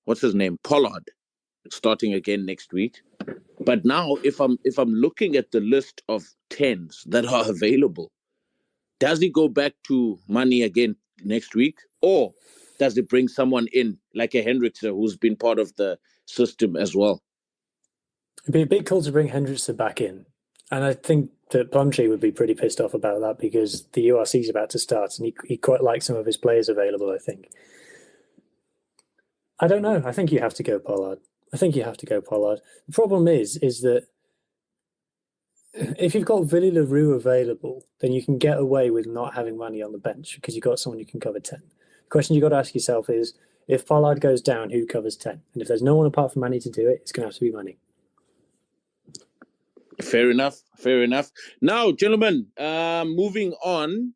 what's his name, Pollard, starting again next week. But now, if I'm looking at the list of 10s that are available, does he go back to Money again next week, or does he bring someone in like a Hendrickse who's been part of the system as well? It'd be a big call to bring Hendrickse back in. And I think that Plumtree would be pretty pissed off about that because the URC is about to start and he quite likes some of his players available, I think. I don't know. I think you have to go Pollard. The problem is that if you've got Willy Leroux available, then you can get away with not having Money on the bench because you've got someone who can cover 10. question you got to ask yourself is, if Pollard goes down, who covers 10? And if there's no one apart from Manny to do it, it's going to have to be Manny. Fair enough. Fair enough. Now, gentlemen, moving on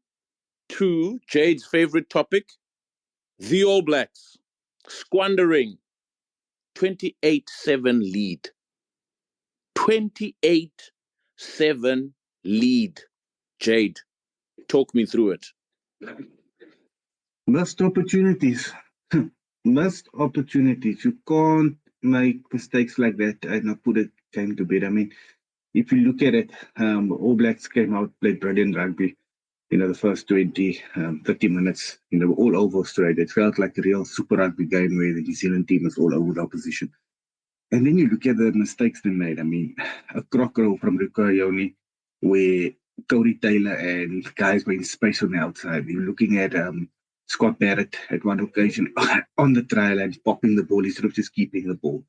to Jade's favorite topic, the All Blacks squandering 28-7 lead. 28-7 lead. Jade, talk me through it. Missed opportunities. Missed opportunities. You can't make mistakes like that and not put a game to bed. I mean, if you look at it, All Blacks came out, played brilliant rugby. The first 20, 30 minutes, all over Australia. It felt like a real super rugby game where the New Zealand team was all over the opposition. And then you look at the mistakes they made. I mean, a crock roll from Rico Ione, where Cody Taylor and guys were in space on the outside. You're looking at Scott Barrett at one occasion on the trial and popping the ball instead of just keeping the ball.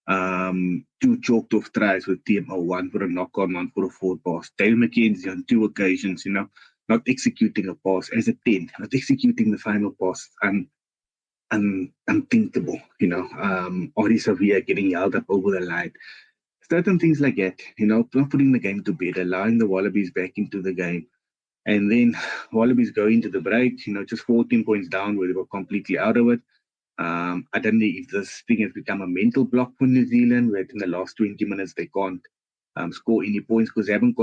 2 chalked off tries with TMO, one for a knock-on, one for a forward pass. Dale McKenzie on 2 occasions, not executing a pass as a 10, not executing the final pass, unthinkable, Ori Savia getting yelled up over the line. Certain things like that, not putting the game to bed, allowing the Wallabies back into the game. And then Wallabies go into the break, just 14 points down where they were completely out of it. I don't know if this thing has become a mental block for New Zealand, where in the last 20 minutes they can't score any points because they haven't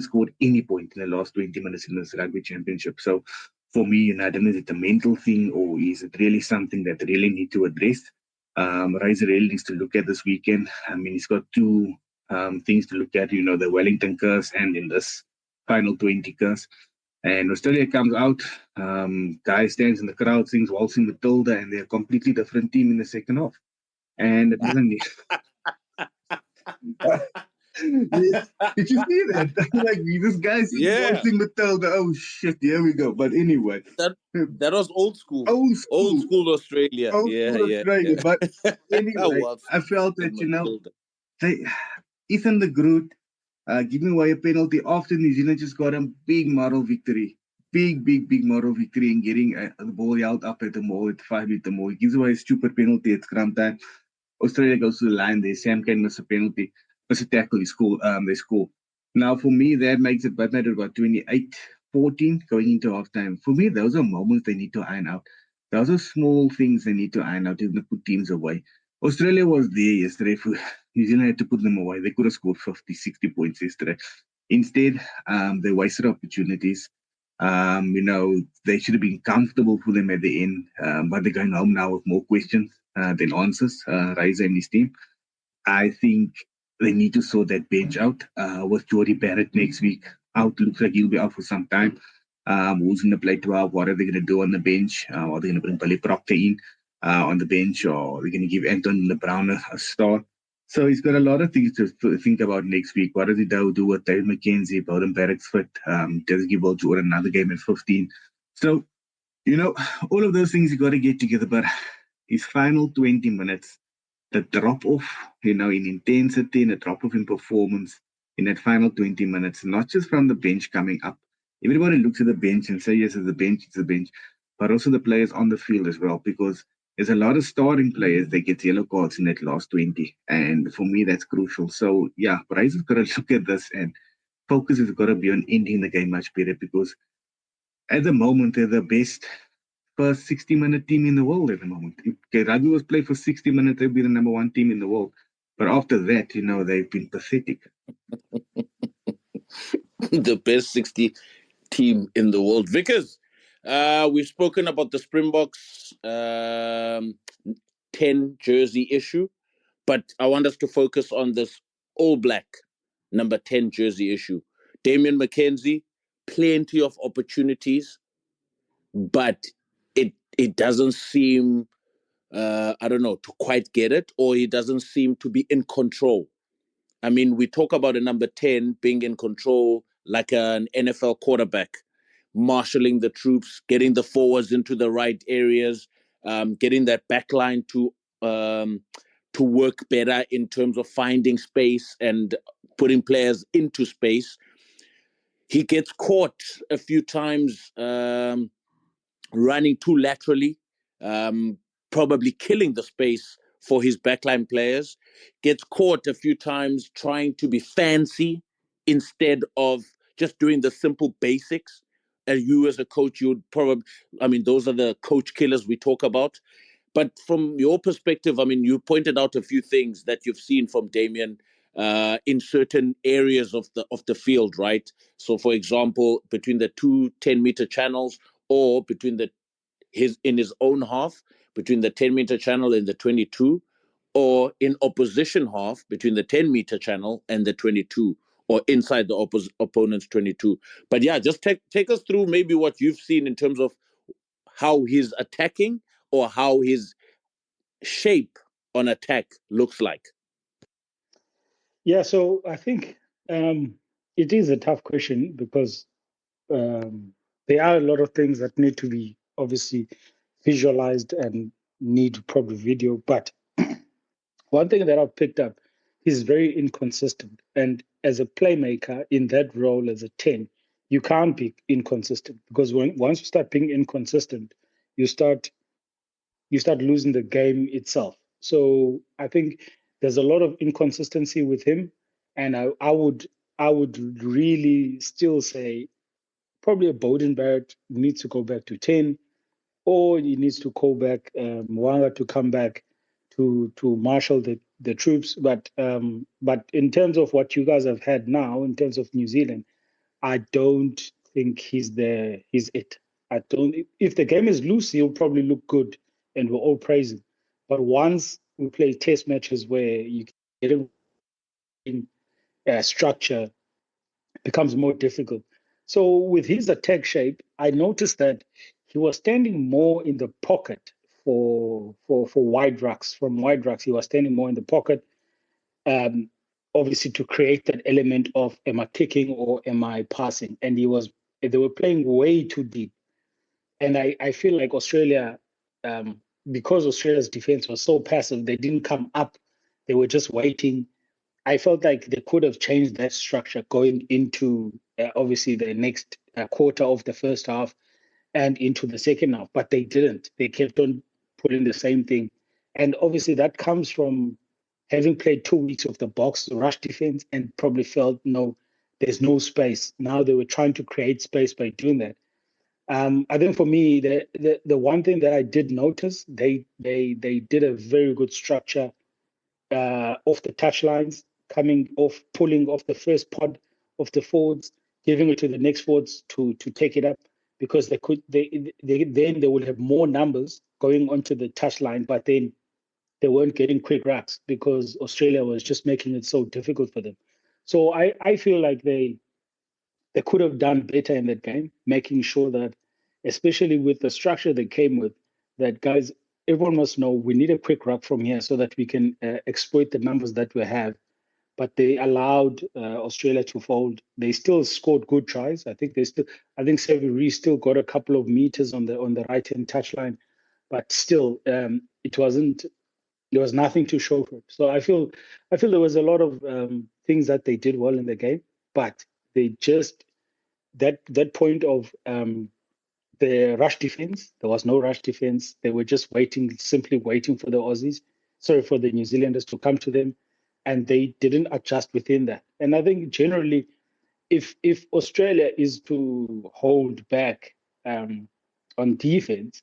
scored any point in the last 20 minutes in this rugby championship. So for me, I don't know if it's a mental thing or is it really something that they really need to address. Razor really needs to look at this weekend. I mean, he's got 2 things to look at, the Wellington curse and in this final 20 curse. And Australia comes out, guy stands in the crowd, sings Waltzing Matilda, and they're a completely different team in the second half. And it doesn't need... Yes. Did you see that? Like, this guy sings Waltzing Matilda. Oh, shit, here we go. But anyway. That was old school. Old school Australia. Australia. But anyway, I felt that, Ethan de Groot, giving away a penalty after New Zealand just got a big moral victory. Big moral victory and getting the ball yelled up at the mall at 5-meter mall. He gives away a stupid penalty at scrum time. Australia goes to the line there. Sam Cane miss a penalty. Miss a tackle, they score. Now, for me, that makes it about 28-14 going into halftime. For me, those are moments they need to iron out. Those are small things they need to iron out to put teams away. Australia was there yesterday. New Zealand had to put them away. They could have scored 50, 60 points yesterday. Instead, they wasted opportunities. They should have been comfortable for them at the end, but they're going home now with more questions than answers, Razor and his team. I think they need to sort that bench out with Jordie Barrett next week out. Looks like he'll be out for some time. Who's going to play 12? What are they going to do on the bench? Are they going to bring Billy Proctor in on the bench, or are they going to give Anton Brown a start? So he's got a lot of things to think about next week. What does he do with Dave McKenzie, Bowden Barrett's fit? Does he give Will Jordan another game at 15? So, all of those things you got to get together. But his final 20 minutes, the drop-off, in intensity and the drop-off in performance in that final 20 minutes, not just from the bench coming up. Everybody looks at the bench and say, yes, it's the bench, but also the players on the field as well, because there's a lot of starting players that get yellow cards in that last 20. And for me, that's crucial. So, yeah, Razor's got to look at this, and focus has got to be on ending the game much better, because at the moment, they're the best first 60-minute team in the world at the moment. If rugby was played for 60 minutes, they'd be the number 1 team in the world. But after that, they've been pathetic. The best 60 team in the world. Vickers, we've spoken about the Springboks 10 jersey issue, but I want us to focus on this All Black number 10 jersey issue. Damian McKenzie, plenty of opportunities, but it doesn't seem, to quite get it, or he doesn't seem to be in control. I mean, we talk about a number 10 being in control like an NFL quarterback, marshalling the troops, getting the forwards into the right areas, getting that back line to work better in terms of finding space and putting players into space. He gets caught a few times running too laterally probably killing the space for his backline players, gets caught a few times trying to be fancy instead of just doing the simple basics. And you as a coach, you would probably, I mean, those are the coach killers we talk about. But from your perspective, I mean, you pointed out a few things that you've seen from Damien in certain areas of the field, right? So, for example, between the two 10-meter channels, or between in his own half, between the 10-meter channel and the 22, or in opposition half between the 10-meter channel and the 22, or inside the opponent's 22. But yeah, just take us through maybe what you've seen in terms of how he's attacking, or how his shape on attack looks like. Yeah, so I think it is a tough question because there are a lot of things that need to be obviously visualized and need proper video. But one thing that I've picked up, he's very inconsistent. And as a playmaker in that role as a 10, you can't be inconsistent, because once you start being inconsistent, you start losing the game itself. So I think there's a lot of inconsistency with him, and I would really still say probably a Bowden Barrett needs to go back to 10, or he needs to call back Mwanga to come back to marshal the troops. But in terms of what you guys have had now, in terms of New Zealand, I don't think he's it. I don't. If the game is loose, he'll probably look good, and we'll all praise him. But once we play test matches where you get him in structure, it becomes more difficult. So with his attack shape, I noticed that he was standing more in the pocket for wide rucks. From wide rucks, he was standing more in the pocket, obviously to create that element of am I kicking or am I passing? And they were playing way too deep. And I feel like Australia, because Australia's defense was so passive, they didn't come up. They were just waiting. I felt like they could have changed that structure going into obviously the next quarter of the first half and into the second half, but they didn't. They kept on putting the same thing. And obviously that comes from having played 2 weeks of the box rush defense and probably felt, no, there's no space. Now they were trying to create space by doing that. I think for me, the one thing that I did notice, they did a very good structure off the touchlines, coming off, pulling off the first pod of the forwards, giving it to the next forwards to take it up, because then they would have more numbers going onto the touchline, but then they weren't getting quick racks because Australia was just making it so difficult for them. So I feel like they could have done better in that game, making sure that, especially with the structure they came with, that guys, everyone must know we need a quick ruck from here so that we can exploit the numbers that we have. But they allowed Australia to fold. They still scored good tries. I think Savvy Reece still got a couple of meters on the right hand touchline, but still it wasn't. There was nothing to show for it. So I feel there was a lot of things that they did well in the game, but they just that point of the rush defense. There was no rush defense. They were just simply waiting for for the New Zealanders to come to them, and they didn't adjust within that. And I think generally, if Australia is to hold back on defense,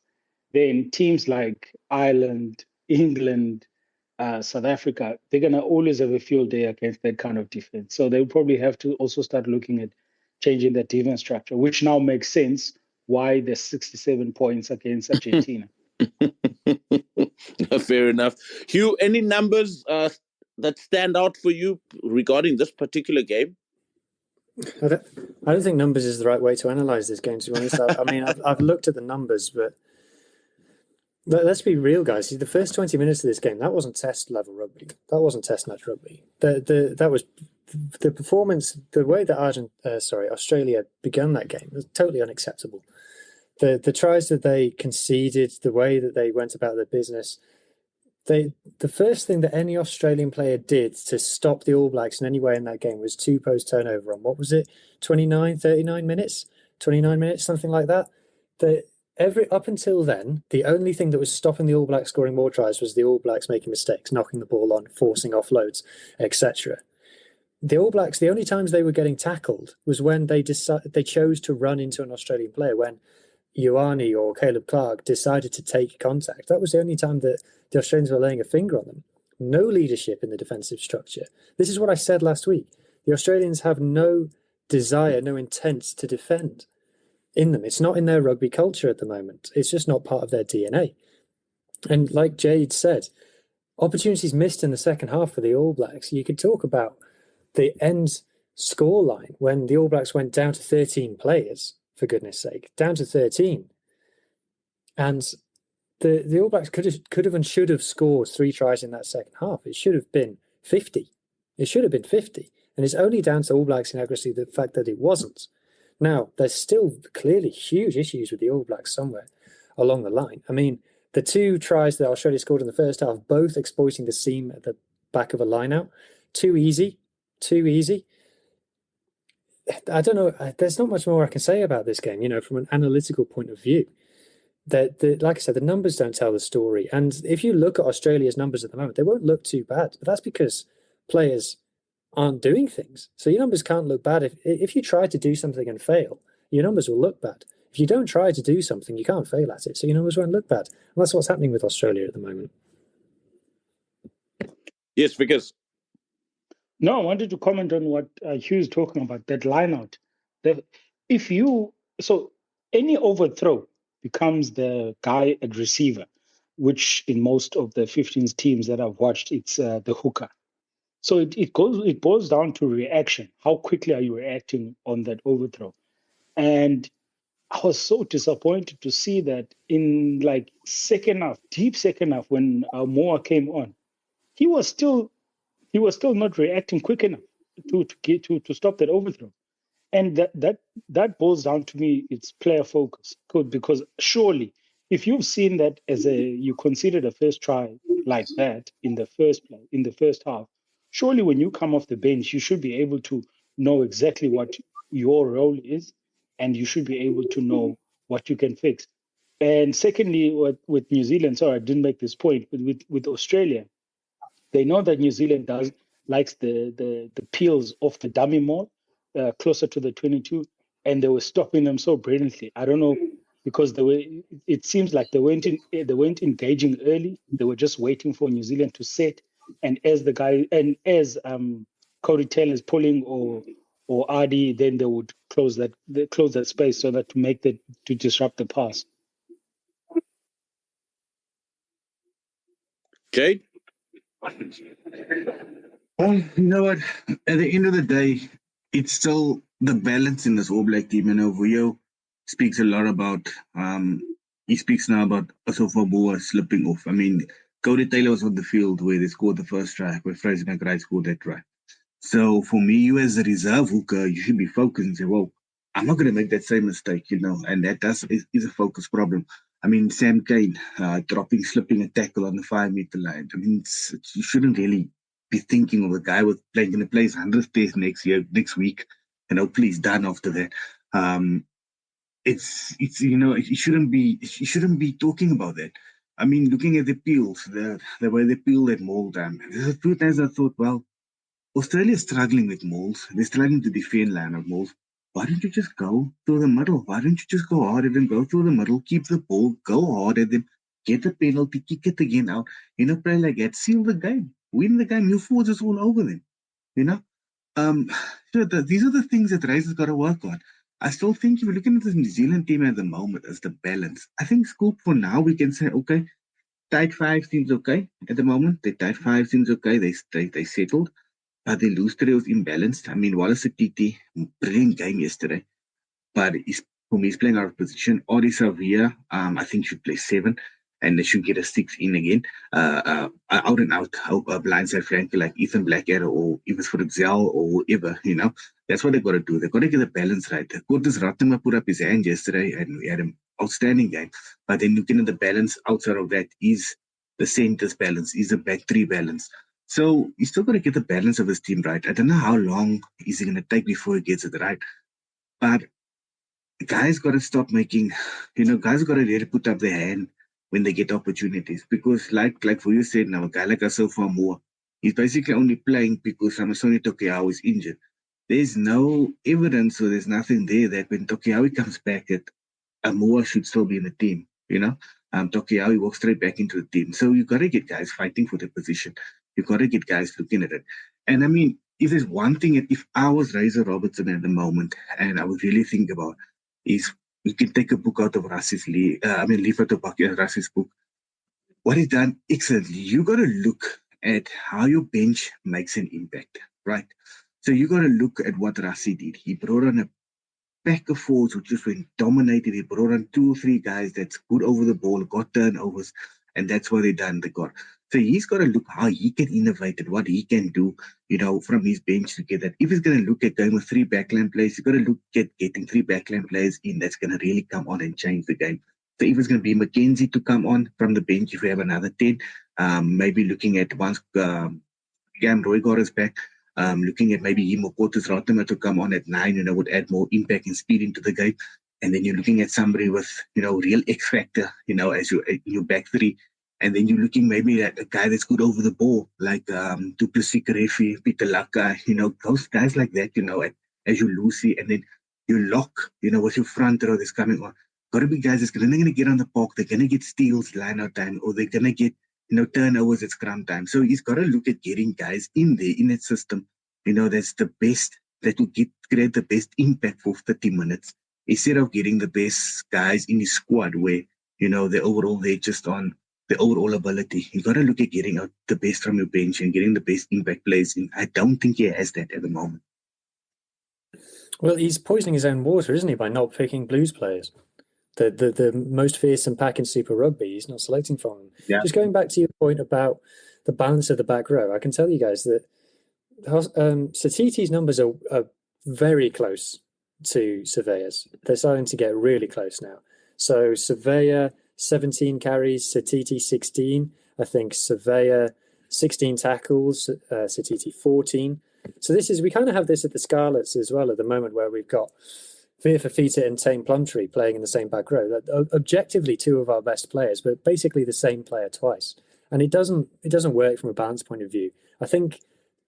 then teams like Ireland, England, South Africa, they're going to always have a field day against that kind of defense. So they'll probably have to also start looking at changing that defense structure, which now makes sense why there's 67 points against Argentina. Fair enough. Hugh, any numbers that stand out for you regarding this particular game? I don't think numbers is the right way to analyze this game, to be honest. I mean, I've looked at the numbers, but let's be real, guys. The first 20 minutes of this game, that wasn't test level rugby. That wasn't test match rugby. That was the performance. The way that Australia began that game was totally unacceptable. The tries that they conceded, the way that they went about their business. The first thing that any Australian player did to stop the All Blacks in any way in that game was 2 post turnover on, what was it, 39 minutes, something like that. up until then, the only thing that was stopping the All Blacks scoring more tries was the All Blacks making mistakes, knocking the ball on, forcing offloads, etc. The All Blacks, the only times they were getting tackled was when they chose to run into an Australian player, when Ioane or Caleb Clark decided to take contact. That was the only time that the Australians were laying a finger on them. No leadership in the defensive structure. This is what I said last week. The Australians have no desire, no intent to defend in them. It's not in their rugby culture at the moment. It's just not part of their DNA. And like Jade said, opportunities missed in the second half for the All Blacks. You could talk about the end scoreline when the All Blacks went down to 13 players, for goodness sake, down to 13. And the All Blacks could have and should have scored 3 tries in that second half. It should have been 50. It should have been 50. And it's only down to All Blacks inaccuracy, the fact that it wasn't. Now, there's still clearly huge issues with the All Blacks somewhere along the line. I mean, the 2 tries that Australia scored in the first half, both exploiting the seam at the back of a line-out, too easy. I don't know. There's not much more I can say about this game, from an analytical point of view. Like I said, the numbers don't tell the story. And if you look at Australia's numbers at the moment, they won't look too bad. But that's because players aren't doing things. So your numbers can't look bad. If you try to do something and fail, your numbers will look bad. If you don't try to do something, you can't fail at it. So your numbers won't look bad. And that's what's happening with Australia at the moment. Yes, because... No, I wanted to comment on what Hugh's talking about, that line out. So any overthrow becomes the guy at receiver, which in most of the 15 teams that I've watched, it's the hooker. So it boils down to reaction. How quickly are you reacting on that overthrow? And I was so disappointed to see that in like second half, deep second half, when Moa came on, he was still not reacting quick enough to stop that overthrow. And that boils down to me, it's player focus. Because surely, if you've seen that you considered a first try like that in the first half, surely when you come off the bench, you should be able to know exactly what your role is, and you should be able to know what you can fix. And secondly, with New Zealand, sorry, I didn't make this point, but with Australia, they know that New Zealand likes the peels off the dummy maul closer to the 22, and they were stopping them so brilliantly. I don't know, because it seems like they weren't engaging early. They were just waiting for New Zealand to set, and as Corey Taylor is pulling or Adi, then they would close that space so that to disrupt the pass. Jade? Well, you know what? At the end of the day, it's still the balance in this All Black team. Vuyo speaks a lot about, he speaks now about Asamoah slipping off. I mean, Cody Taylor was on the field where they scored the first try, where Fraser McRae scored that try. So for me, you as a reserve hooker, you should be focused and say, well, I'm not going to make that same mistake, and that is a focus problem. I mean, Sam Cane slipping a tackle on the 5-meter line. I mean, you shouldn't really be thinking of a guy going to play his 100th test next week, and hopefully he's done after that. You shouldn't be talking about that. I mean, looking at the peels, the way they peel that mold, there's a few times I thought, well, Australia's struggling with mauls. They're struggling to defend line of mauls. Why don't you just go through the middle? Why don't you just go hard at them, go through the middle, keep the ball, go hard at them, get the penalty, kick it again out, play like that, seal the game, win the game, you force us all over them, So these are the things that Racer's got to work on. I still think if you're looking at the New Zealand team at the moment as the balance, I think Scoop for now we can say, okay, tight 5 seems okay at the moment. The tight 5 seems okay. They settled. But they lose today was imbalanced. I mean, Wallace Atiti, brilliant game yesterday. But for me, he's playing out of position. Ori Savia, I think should play 7. And they should get a 6 in again. Out and out, blindside flanker like Ethan Blackadder or even for Excel or whoever, That's what they've got to do. They've got to get the balance right. Curtis Rattima put up his hand yesterday and we had an outstanding game. But then looking at the balance outside of that is the centers balance, is the back 3 balance. So he's still got to get the balance of his team right. I don't know how long is it going to take before he gets it right. But guys got to stop making, guys got to really put up their hand when they get opportunities. Because like you said now, a guy like Asafa Moore, he's basically only playing because Samasoni Tokeau is injured. There's no evidence or there's nothing there that when Tokeau comes back, that Moore should still be in the team, Tokeau walks straight back into the team. So you got to get guys fighting for the position. You got to get guys looking at it. And I mean, if there's one thing, if I was Razor Robertson at the moment, and I would really think about, is you can take a book out of Rassi's, leaf out of Rassi's book. What he's done excellently. You got to look at how your bench makes an impact, right? So you got to look at what Rassi did. He brought on a pack of forwards who just went dominated. He brought on 2 or 3 guys that's good over the ball, got turnovers, and that's what they done. They got. So he's got to look how he can innovate and what he can do, from his bench to get that. If he's going to look at going with 3 backline players, he's got to look at getting 3 backline players in that's going to really come on and change the game. So if it's going to be Mackenzie to come on from the bench, if we have another 10, maybe looking at once Cam Roygor is back, looking at maybe him or Cortes Rotema to come on at 9, would add more impact and speed into the game. And then you're looking at somebody with, real X factor, as your back 3. And then you're looking maybe at a guy that's good over the ball, like Du Plessis, Karefi, Peter Laka, those guys like that, as you Lucy. And then you lock, with your front row that's coming on. Got to be guys that's going to get on the park. They're going to get steals, line-out time, or they're going to get turnovers at scrum time. So he's got to look at getting guys in there, in that system, that's the best, that will create the best impact for 30 minutes, instead of getting the best guys in his squad where, they're just on the overall ability. You got to look at getting out the best from your bench and getting the best impact players in. I don't think he has that at the moment. Well, he's poisoning his own water, isn't he, by not picking Blues players? The most fearsome pack in Super Rugby, he's not selecting from them. Yeah. Just going back to your point about the balance of the back row, I can tell you guys that Satiti's numbers are very close to Surveyor's. They're starting to get really close now. So Surveyor 17 carries, Satiti 16. I think Surveyor 16 tackles, Satiti 14. So we kind of have this at the Scarlets as well at the moment, where we've got Veer Fafita and Tame Plumtree playing in the same back row. Objectively, 2 of our best players, but basically the same player twice. And it doesn't work from a balance point of view. I think,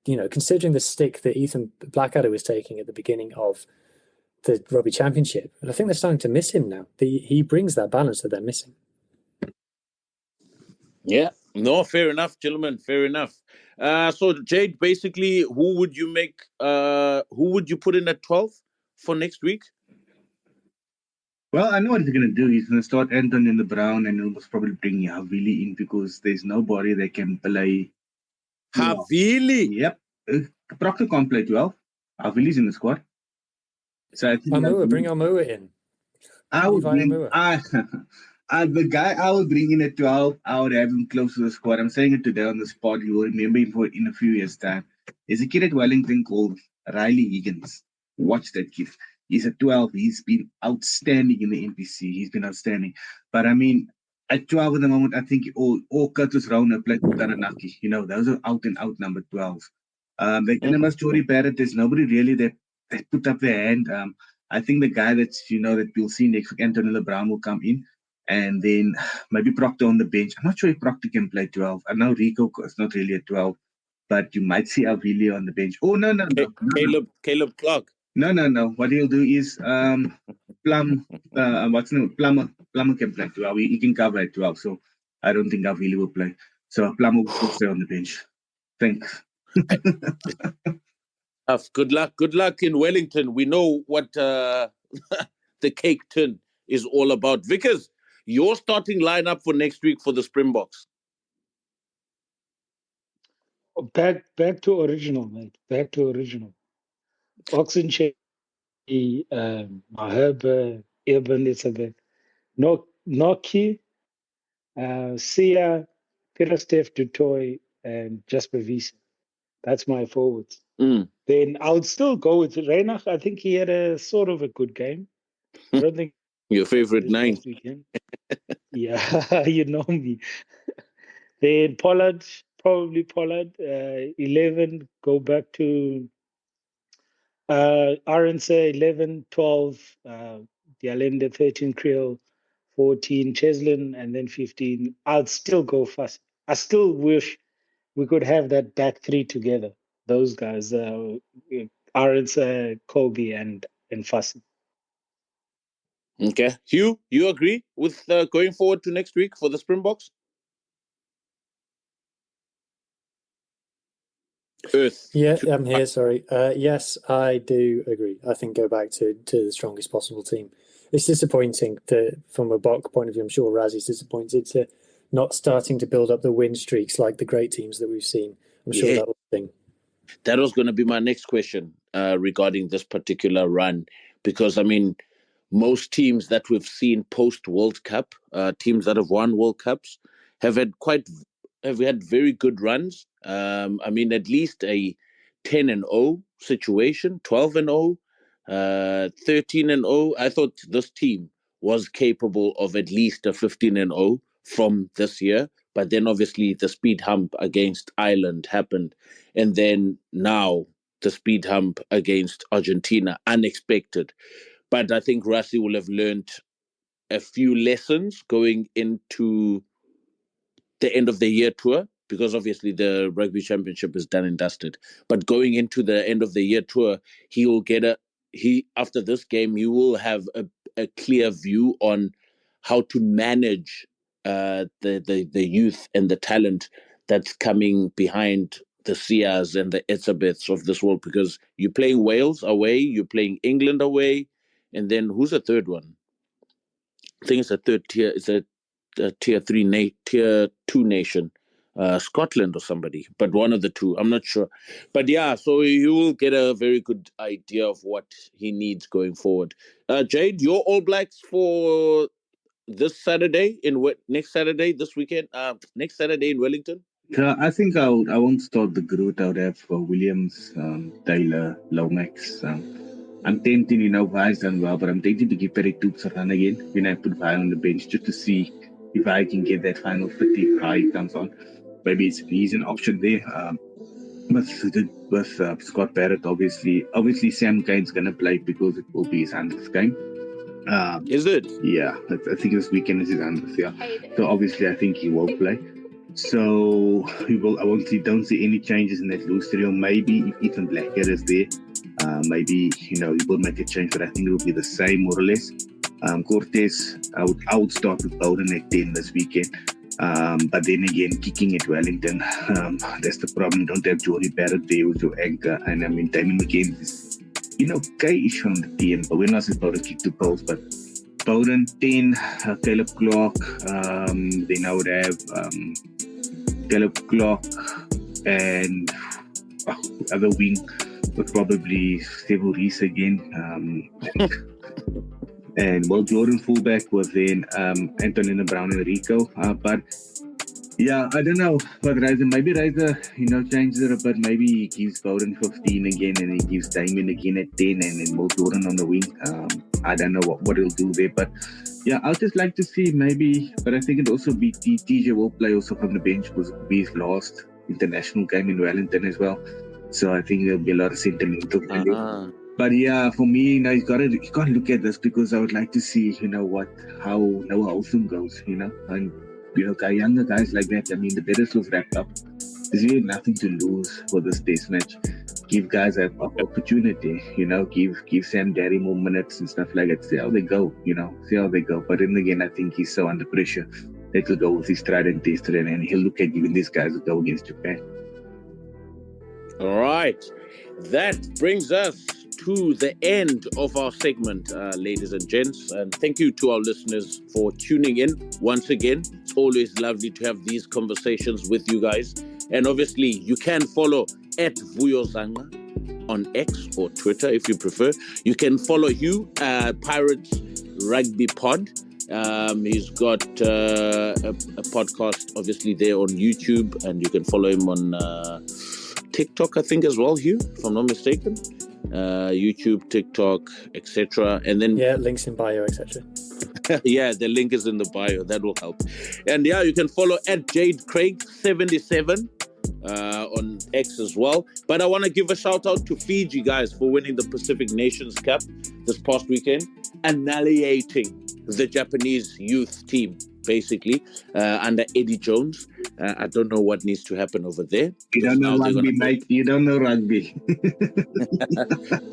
considering the stick that Ethan Blackadder was taking at the beginning of the Rugby Championship, and I think they're starting to miss him now. He brings that balance that they're missing. Yeah, no, fair enough, gentlemen, fair enough. So Jade, basically, who would you put in at 12 for next week? Well, I know what he's going to do. He's going to start Anton in the Brown, and he'll most probably bring Havili in because there's nobody that can play. Havili? Yep. Proctor can't play 12. Havili's in the squad. So I think bring Amua in. I would bring the guy I would bring in at 12. I would have him close to the squad. I'm saying it today on the spot. You will remember him for in a few years' time. There's a kid at Wellington called Riley Higgins. Watch that kid. He's at 12. He's been outstanding in the NPC. He's been outstanding. But I mean, at 12 at the moment, I think all Curtis Rauner played with Taranaki. Those are out and out number 12. Jory Barrett, there's nobody really that put up their hand. I think the guy that we'll see next week, Antonio Brown, will come in. And then maybe Proctor on the bench. I'm not sure if Proctor can play 12. I know Rico is not really at 12. But you might see Alvilio on the bench. Oh, no. Caleb Clark. No. What he'll do is Plummer can play 12. He can cover at 12. So I don't think Alvilio will play. So Plummer will stay on the bench. Thanks. Good luck in Wellington. We know what the cake tin is all about. Vickers, your starting lineup for next week for the Springboks. Back to original, mate. Back to original. Oxenche, Mahaba, Ibn Isabel, Noki, Sia, Peter Steph Dutoy, and Jasper Wiese. That's my forwards. Then I would still go with Reinach. I think he had a sort of a good game. I don't think your favorite 9. Yeah, you know me. Then probably Pollard. 11, go back to Arense, 11, 12, Dialende 13, Creole 14, Cheslin, and then 15. I'd still go fast. I still wish we could have that back three together. Those guys, Arends, Kobe, and Fassi. Okay. Hugh, you agree with going forward to next week for the Springboks? Earth. Yeah, I'm here. Sorry. Yes, I do agree. I think go back to the strongest possible team. It's disappointing that, from a Bok point of view, I'm sure Razzie's disappointed to not starting to build up the win streaks like the great teams that we've seen. I'm sure that was the thing. That was going to be my next question regarding this particular run, because I mean, most teams that we've seen post World Cup, teams that have won World Cups, have had very good runs. I mean, at least a 10-0 situation, 12-0, 13-0. I thought this team was capable of at least a 15-0 from this year. But then obviously the speed hump against Ireland happened. And then now the speed hump against Argentina, unexpected. But I think Rassie will have learned a few lessons going into the end of the year tour, because obviously the Rugby Championship is done and dusted. But going into the end of the year tour, he will after this game, you will have a clear view on how to manage the youth and the talent that's coming behind the Sias and the Etzebeths of this world, because you're playing Wales away, you're playing England away, and then who's the third one? I think it's a third tier. It's a tier 3, tier 2 nation, Scotland or somebody, but one of the two. I'm not sure. But yeah, so you will get a very good idea of what he needs going forward. Jade, your All Blacks for this Saturday next Saturday, this weekend, next Saturday in Wellington? I think I won't start the group. I would have Williams, Taylor, Lomax. I'm tempted, Vi's done well, but I'm tempted to give Perry Toops a run again. I put Vi on the bench just to see if I can get that final fatigue how he comes on. Maybe he's an option there. With Scott Barrett, obviously Sam Kane's gonna play because it will be his 100th game. Is it? Yeah, I think this weekend is his 100th. Yeah, so obviously I think he will play. So don't see any changes in that loose trio. Maybe if Ethan Blackhead is there, maybe he will make a change, but I think it will be the same more or less. Cortez, I would start with Bowden at 10 this weekend. But then again, kicking at Wellington, that's the problem. Don't have Johnny Barrett there with your anchor, and I mean Damien McCann is K-ish from the team, but we're not supposed to kick the poles. But Bowden 10, Caleb Clark, then I would have Caleb Clark, and other wing would probably Steve Reese again. And Jordan fullback was then Antonina Brown and Rico. But yeah, I don't know. But maybe Reiser, changes it a bit. Maybe he gives Bowden 15 again, and he gives Damien again at 10, and then Will Jordan on the wing. I don't know what he'll do there, but yeah, I'd just like to see maybe. But I think it also be TJ will play also from the bench because it'll be his last international game in Wellington as well. So I think there'll be a lot of sentimental. But yeah, for me, you got to look at this because I would like to see, how Noah Olsen goes, and younger guys like that. I mean, the better was wrapped up. There's really nothing to lose for this test match. Give guys an opportunity, give Sam Derry more minutes and stuff like that. See how they go, But then again, I think he's so under pressure that he'll go with his tried and tested, and he'll look at giving these guys a go against Japan. All right, that brings us to the end of our segment, ladies and gents, and thank you to our listeners for tuning in once again. It's always lovely to have these conversations with you guys, and obviously you can follow at Vuyozanga on X or Twitter if you prefer. You can follow Hugh, Pirates Rugby Pod. He's got a podcast obviously there on YouTube, and you can follow him on TikTok, I think, as well, Hugh, if I'm not mistaken. YouTube, TikTok, etc. And then links in bio, etc. Yeah, the link is in the bio. That will help. And yeah, you can follow at Jade Craig 77 on X as well. But I want to give a shout out to Fiji guys for winning the Pacific Nations Cup this past weekend. annihilating the Japanese youth team, basically, under Eddie Jones. I don't know what needs to happen over there. You don't know rugby, mate. You don't know rugby.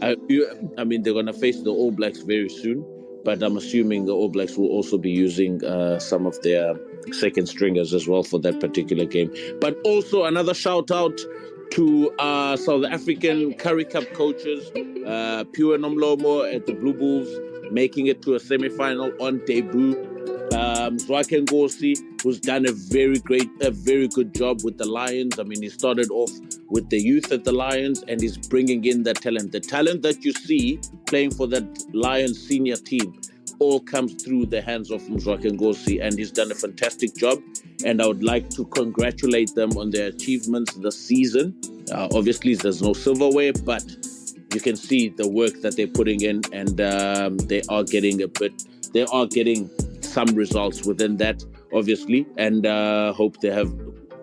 I mean, they're going to face the All Blacks very soon, but I'm assuming the All Blacks will also be using some of their second stringers as well for that particular game. But also another shout out to South African Currie Cup coaches, Phiwe Nomlomo at the Blue Bulls, making it to a semi-final on debut. Mzwakhe Nkosi, who's done a very good job with the Lions. I mean, he started off with the youth at the Lions and he's bringing in the talent. The talent that you see playing for that Lions senior team all comes through the hands of Mzwakhe Nkosi, and he's done a fantastic job. And I would like to congratulate them on their achievements this season. Obviously, there's no silverware, but you can see the work that they're putting in, and they are getting some results within that, obviously, and hope they have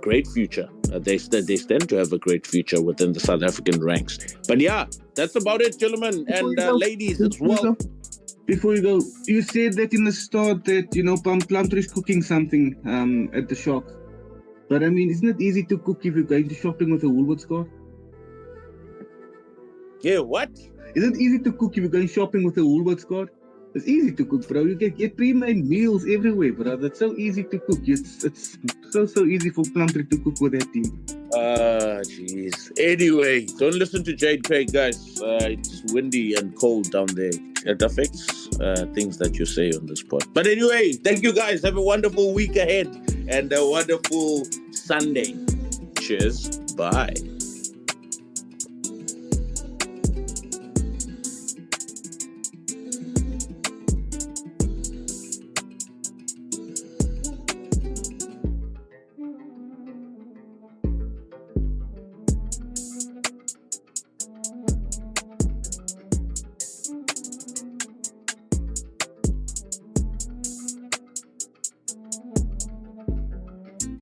great future. They stand to have a great future within the South African ranks. But yeah, that's about it, gentlemen and ladies as well. Before you go, you said that in the start that, Plumtree is cooking something at the shop. But I mean, isn't it easy to cook if you're going to shopping with a Woolworths card? Yeah, what? Is it easy to cook if you're going shopping with a Woolworths card? It's easy to cook, bro. You can get pre-made meals everywhere, bro. That's so easy to cook. It's so easy for Plumtree to cook with that team. Jeez. Anyway, don't listen to Jade Craig, guys. It's windy and cold down there. It affects things that you say on this pod. But anyway, thank you guys. Have a wonderful week ahead and a wonderful Sunday. Cheers. Bye.